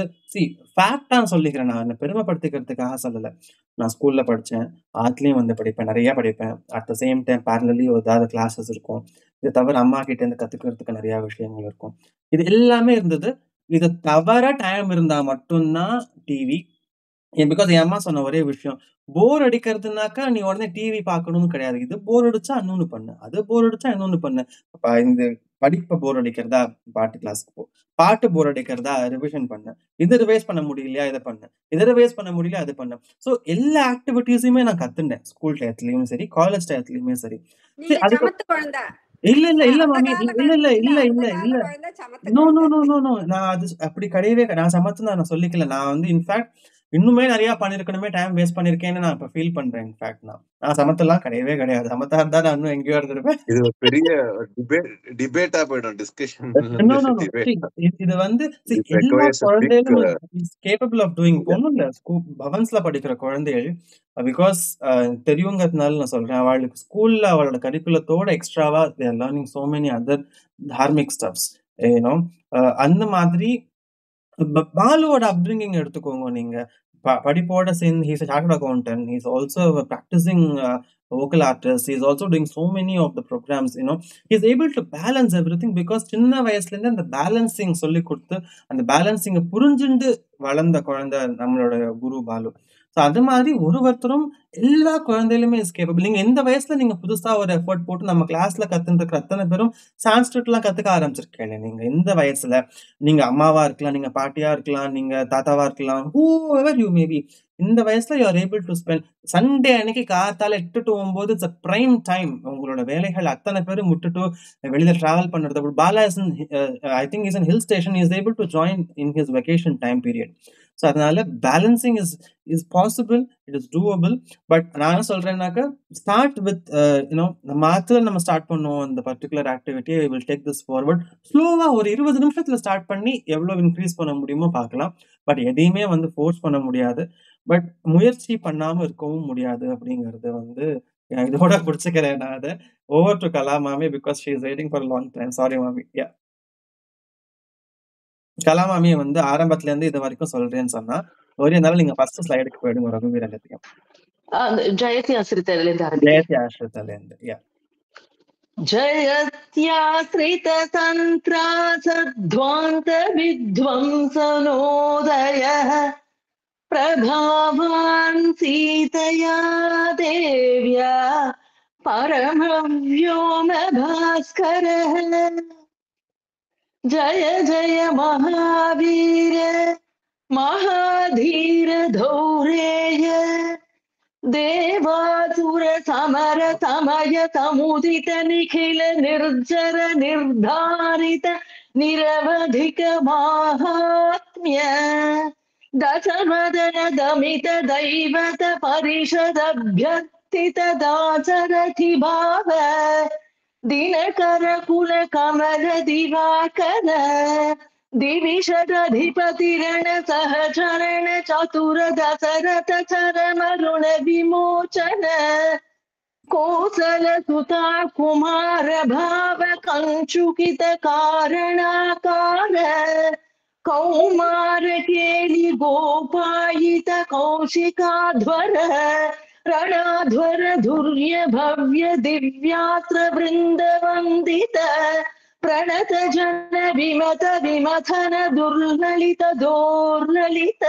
ஃபேக்டா சொல்லிக்கிறேன். நான் என்ன பெருமைப்படுத்திக்கிறதுக்காக சொல்லல. நான் ஸ்கூல்ல படிச்சேன், ஆர்ட்லயும் வந்து படிப்பேன், நிறைய படிப்பேன். அட் த சேம் டைம் பேரலி ஏதாவது கிளாஸஸ் இருக்கும். இது தவிர அம்மா கிட்ட இருந்து கத்துக்கிறதுக்கு நிறைய விஷயங்கள் இருக்கும். இது எல்லாமே இருந்தது. இது தவிர டைம் இருந்தா மட்டும்தான் டிவி. பிகாஸ் என் அம்மா சொன்ன ஒரே விஷயம், போர் அடிக்கிறதுனாக்கா நீ உடனே டிவி பார்க்கணும்னு கிடையாது. இது போர் அடிச்சா இன்னொன்னு பண்ணு, அது போர் அடிச்சா இன்னொன்னு பண்ணு. இந்த படிப்பை போர் அடிக்கிறதா பாட்டு கிளாஸ்க்கு போ, பாட்டு போர் அடிக்கிறதா ரிவிஷன் பண்ணு, இது ரிவைஸ் பண்ண முடியலையா இதை பண்ணு, இதை ரிவைஸ் பண்ண முடியல அது பண்ணு. ஸோ எல்லா ஆக்டிவிட்டிஸுமே நான் கத்துட்டேன். ஸ்கூல் டயத்துலயும் சரி, காலேஜ் டயத்துலயுமே சரி. நீங்க அதுக்கு சமத்து குழந்தை. இல்ல இல்ல இல்ல அந்த மாமி, கால இல்ல குழந்தை இல்ல இல்ல, இல்ல அந்த இல்ல கால இல்ல குழந்தை சமத்து நோ நோ குழந்தை. நோ நோ நோ நான் அது அப்படி கிடையவே நான் சமத்து நான் சொல்லிக்கல. நான் வந்து இன்ஃபேக்ட் இன்னுமே நிறைய பண்ணிருக்கணுமே, டைம் வேஸ்ட் பண்ணிருக்கேன்னு நான் இப்ப ஃபீல் பண்றேன். இன்ஃபேக்ட் நான் சமத்தெல்லாம் கிடையவே கிடையாது. சமத்தா இருந்தா நான் இன்னும் எங்கேயோ இருந்திருப்பேன். இது ஒரு பெரிய டிபேட்டா போயிடும், discussion. No, no, no. See, இது வந்து எல்லா குழந்தைகளும் கேப்பபிள் ஆஃப் டூயிங். ஒன்றும் இல்லை, பவன்ஸ்ல படிக்கிற குழந்தைகள் பிகாஸ் தெரியுங்கிறதுனால நான் சொல்றேன், அவளுக்கு ஸ்கூல்ல அவளோட கரிக்குலத்தோட எக்ஸ்ட்ராவா their learning so many other dharmic stuffs. ஏனோ அந்த மாதிரி பாலுவோட அப்ரிங்கிங் எடுத்துக்கோங்க நீங்க. படிப்போட சேர்ந்து he's chartered accountant, he's also practising vocal artist, he is also doing so many of the programs, he is able to balance everything because சின்ன வயசுல இருந்து அந்த பேலன்சிங் சொல்லி கொடுத்து அந்த பேலன்சிங் புரிஞ்சுண்டு வளர்ந்த குழந்தை நம்மளோட குரு பாலு. ஸோ அது மாதிரி ஒருத்தரும் எல்லா குழந்தையிலுமே இஸ் கேப்பபிள். நீங்க எந்த வயசுல நீங்க புதுசா ஒரு எஃபர்ட் போட்டு நம்ம கிளாஸ்ல கத்துட்டு இருக்கிற அத்தனை பேரும் சான்ஸ்கிரிட் எல்லாம் கத்துக்க ஆரம்பிச்சிருக்கேன். நீங்க எந்த வயசுல, நீங்க அம்மாவா இருக்கலாம், நீங்க பாட்டியா இருக்கலாம், நீங்க தாத்தாவா இருக்கலாம், whoever you may be, இந்த வயசுல you are able to spend. Sunday அன்னைக்கு காத்தால 8 to 9 it's a prime time. உங்களோட வேலைகள் அத்தனை பேரும் விட்டுட்டு வெளியில டிராவல் பண்றது. Bala is I think is in hill station, is able to join in his vacation time period. So அதனால balancing is possible, it is doable. But நான் என்ன சொல்றேன்னாக்கா, ஸ்டார்ட் வித் நம்ம ஸ்டார்ட் பண்ணுவோம் இந்த பர்டிகுலர் ஆக்டிவிட்டியை, வில் டேக் திஸ் ஃபார்வர்ட். ஸ்லோவா ஒரு 20 நிமிஷத்துல ஸ்டார்ட் பண்ணி எவ்வளவு இன்க்ரீஸ் பண்ண முடியுமோ பார்க்கலாம். பட் எதையுமே வந்து ஃபோர்ஸ் பண்ண முடியாது, பட் முயற்சி பண்ணாம இருக்கவும் முடியாது அப்படிங்கிறது வந்து இதோட பிடிச்சிக்கிறேன் நான். அதை ஓவர் டு கலா மாமி because she is waiting for long time. Sorry மாமி. கலா மாமியை வந்து ஆரம்பத்துல இருந்து இது வரைக்கும் சொல்றேன்னு சொன்னா ஒரே நாள் நீங்க ஃபர்ஸ்ட் ஸ்லைடுக்கு போயிடுங்க. ரகுவீர் எல்லாத்தையும் ஜெயதி ஆசிரித்தர்ல இருந்து ஆரம்பிக்கிறேன். ஜெயதி ஆசிரித்தர்ல இருந்து ஜயத்யாஸ்ரித தந்த்ராசத்வாந்த வித்வம்சனோதய பிரபாவான் சீதயா தேவ்யா பரமவ்யோம பாஸ்கரः. ஜய ஜய மகாவீர மகாதீர தௌரேய தேவாசுர சமர சமய சமுதித நிகில நிர்ஜர நிர்தாரித நிரவதிக மாஹாத்ம்ய தசமதன தமித தைவத பரிஷதப்யர்த்தித தாசரதி பாவ தினகர குல கமல திவாகர दिविशदधिपतिरण सहचरण चतुर दशरथ चरमरुण विमोचन कोसल सुता कुमार भाव कंचुकित कारणाकार कौमार केलि गोपायित कौशिकाध्वर ರಣಧ್ವರ ಧುರ್ಯ ಭವ್ಯ ದಿವ್ಯಾಸ್ತ್ರ ವೃಂದ ವಂದಿತ ಪ್ರಣತ ಜನ ವಿಮತ ವಿಮಥನ ದುರ್ಲಲಿತ ದೋರ್ಲಲಿತ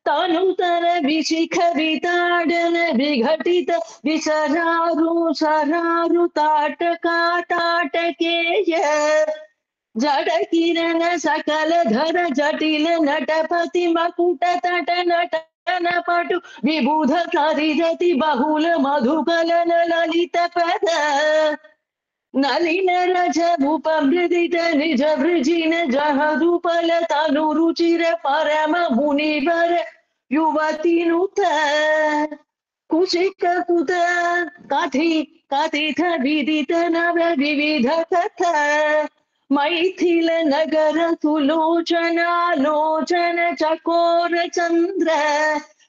ತನುತರ ವಿಶಿಖ ವಿತಾಡನ ವಿಘಟಿತ ವಿಸರಾರು ಸರಾರು ತಾಟಕಾಟಾಟಕೇಯ ಜಡ ಕಿರಣ ಸಕಲ ಧರ ಜಟಿಲ ನಟಪತಿ ಮಕುಟ ತಟ ನಟ ಪಟು ವಿಬುಧ ಕರಿಜತಿ ಬಹುಲ ಮಧುಕಲನ ಲಲಿತ ಪದ ನಲಿನ ರಜ ಭೂಪಮೃದಿತ ನಿಜ ವೃಜಿನ ಜಹದುಪಲ ತನು ರುಚಿರ ಪರಮ ಮುನಿವರ ಯುವತಿ ನುತ ಕುಶಿಕ ಕುತ ಕಥಿ ಕಥಿತ ವಿದಿತ ನವ ವಿವಿಧ ಕಥ मैथिल नगर सुलोचनालोचन चकोर चंद्र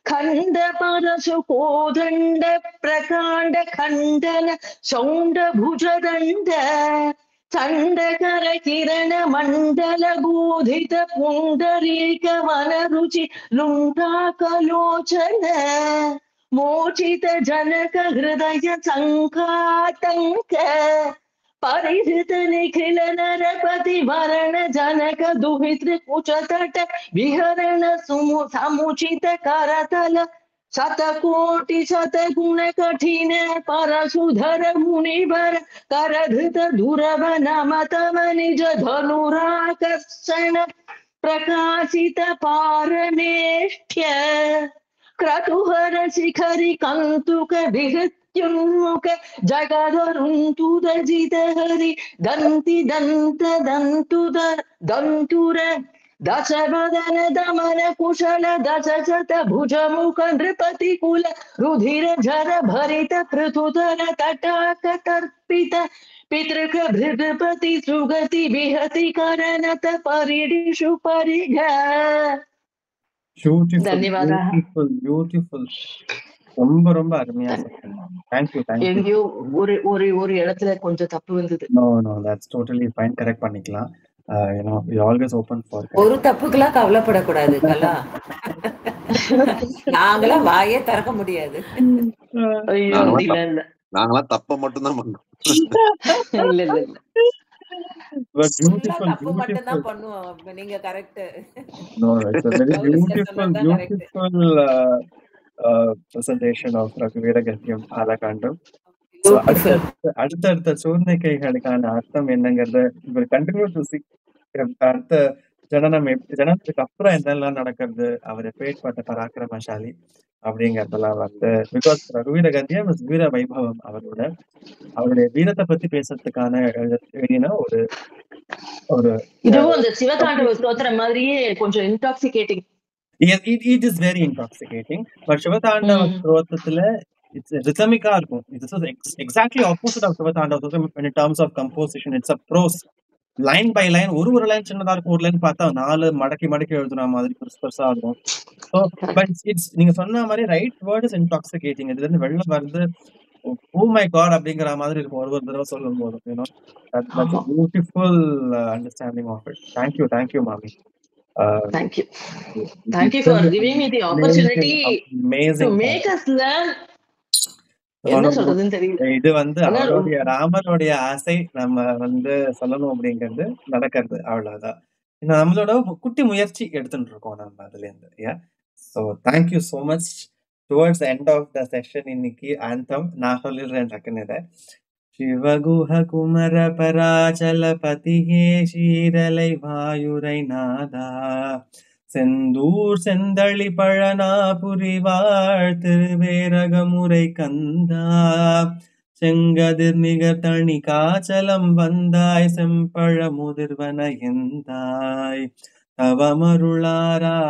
खंड परशु कोदंड प्रकांड खंडन शौंड भुजदंड चंडकर किरण मंडल बोधित पुंडरीक वन रुचि लुंडाकलोचन मोचित जनक हृदय संकातंक परिहृत निखिल नरपति वरण जनक दुहित कुच तट विहरण समुचित करतल शतकोटि शतगुण कठिन परशुधर मुनिवर करधृत दुर्लभ नमतम निज धनुराकर्षण प्रकाशित पारमेष्ठ्य क्रतुहर शिखरि कौतुक विहृत्युन्मुख जगदरुन्तुदजित हरि दन्ति दन्त दन्तुर दशवदन दमन कुशल दश शत भुजमुख नृपति कुल रुधिर झर भरित पृथुधर तटाक तर्पित पितृक भृगपति सुगति विहति करनत परिडिषु परिघ Beautiful, धन्यवादाः beautiful, beautiful. ரொம்ப ரொம்ப அருமையா சொன்னீங்க. Thank you, thank you. எங்கேயோ ஒரு இடத்துல கொஞ்சம் தப்பு வந்தது. No, that's totally fine. Correct பண்ணிக்கலாம். We always open for ஒரு தப்புக்கெல்லாம் கவலைப்படக்கூடாது கலா. நாங்களாம் வாயே திறக்க முடியாது. ஐயோ இல்ல நாங்களாம் தப்ப மட்டும் தான் பண்றோம். இல்ல But beautiful, தப்பு மட்டும் தான் beautiful. பண்ணுவோம். நீங்க correct. No, it's a very beautiful, சொன்னதுதான் correct. beautiful presentation of Raghuvira Gatyam Alakandam. So Beautiful. அடுத்தடுத்த சூழ்நிலைகளுக்கான அர்த்தம் என்னங்கிறத கண்டினியூ டு சி அடுத்த ஜனனத்துக்கு அப்புறம் என்னெல்லாம் நடக்கிறது, அவர் எப்பேற்பட்ட பராக்கிரமசாலி அப்படிங்கறதெல்லாம் பிகாஸ் ரகுவீர கத்தியம் வீர வைபவம் அவருடைய வீரத்தை பத்தி பேசுறதுக்கான எழுதின ஒரு இதுவும் அந்த சிவதாண்டவ ஸ்தோத்திரம் மாதிரியே கொஞ்சம் intoxicating. It is very intoxicating. But சிவதாண்டவ ஸ்தோத்திரத்துல it's rhythmic-ஆ இருக்கும். This is exactly opposite of சிவதாண்டவ ஸ்தோத்திரம் in terms of composition. It's a prose. Line by line ஒரு லைன் சின்னதா இருக்கும், ஒரு லைன் பார்த்தா 4 மடக்கி எழுதுன மாதிரி பெருசா இருக்கும். ஸோ பட் இட்ஸ் நீங்க சொன்ன மாதிரி ரைட் வேர்ட் இஸ் இன்டாக்சிகேட்டிங். இதுல இருந்து வெளில வருது ஓ மை காட் அப்படிங்கிற மாதிரி இருக்கும் ஒரு தடவை சொல்லும் போது. Beautiful understanding of it. Thank you மாமி. Thank you for giving me the opportunity to make us learn. என்ன சொல்றதுன்னு தெரியல. இது அவருடைய ராமருடைய ஆசை நம்ம சொல்லணும் அப்படிங்கிறது நடக்கிறது, அவ்வளவுதான். நம்மளோட குட்டி முயற்சி எடுத்துட்டு இருக்கோம் நம்ம அதுல இருந்து. So thank you so much. Towards end of the session இன்னைக்கு ஆந்தம் நான் சொல்லிடுறேன் டக்குன்னு இதை. சிவகுஹ குமர பராச்சலபதியே ஷீரலை வாயுரை நாதா செந்தூர் செந்தளி பழனாபுரி வாழ் திருவேரகமுறை கந்தா செங்கதிர் நிகர் தனி காச்சலம் வந்தாய் செம்பழ முதிர்வன எந்தாய் தவமருளாராதாரா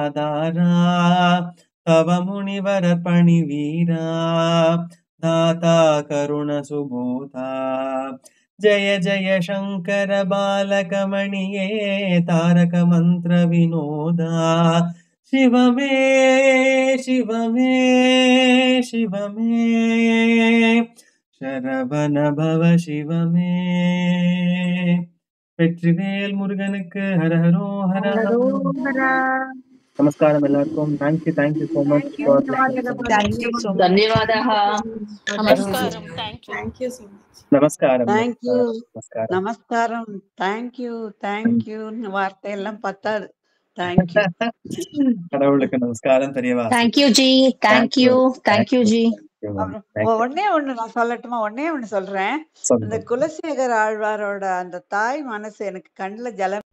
தவ முனிவரர் பணி வீரா தாத்தா கருண சுபோதா ஜய ஜய சங்கர பாலகமணியே தாரக மந்திர வினோதா சிவமே சிவமே சிவமே சரவண பவ சிவமே. வெற்றிவேல் முருகனுக்கு ஹரஹரோ ஹரஹரோ. நமஸ்காரம் எல்லாருக்கும். தேங்க்யூ so much for धन्यवादः. நமஸ்காரம். நமஸ்காரம். தேங்க்யூ வார்த்தை எல்லாம் பத்தாது. தேங்க்யூ. கடவுளுக்கு நமஸ்காரம். பெரியவா தேங்க்யூ ஜி. Thank you G. ஒன்னே ஒண்ணு நான் சொல்லட்டுமா? ஒன்னே ஒண்ணு சொல்றேன். இந்த குலசேகர ஆழ்வாரோட அந்த தாய் மனசு எனக்கு கண்ணுல ஜலம்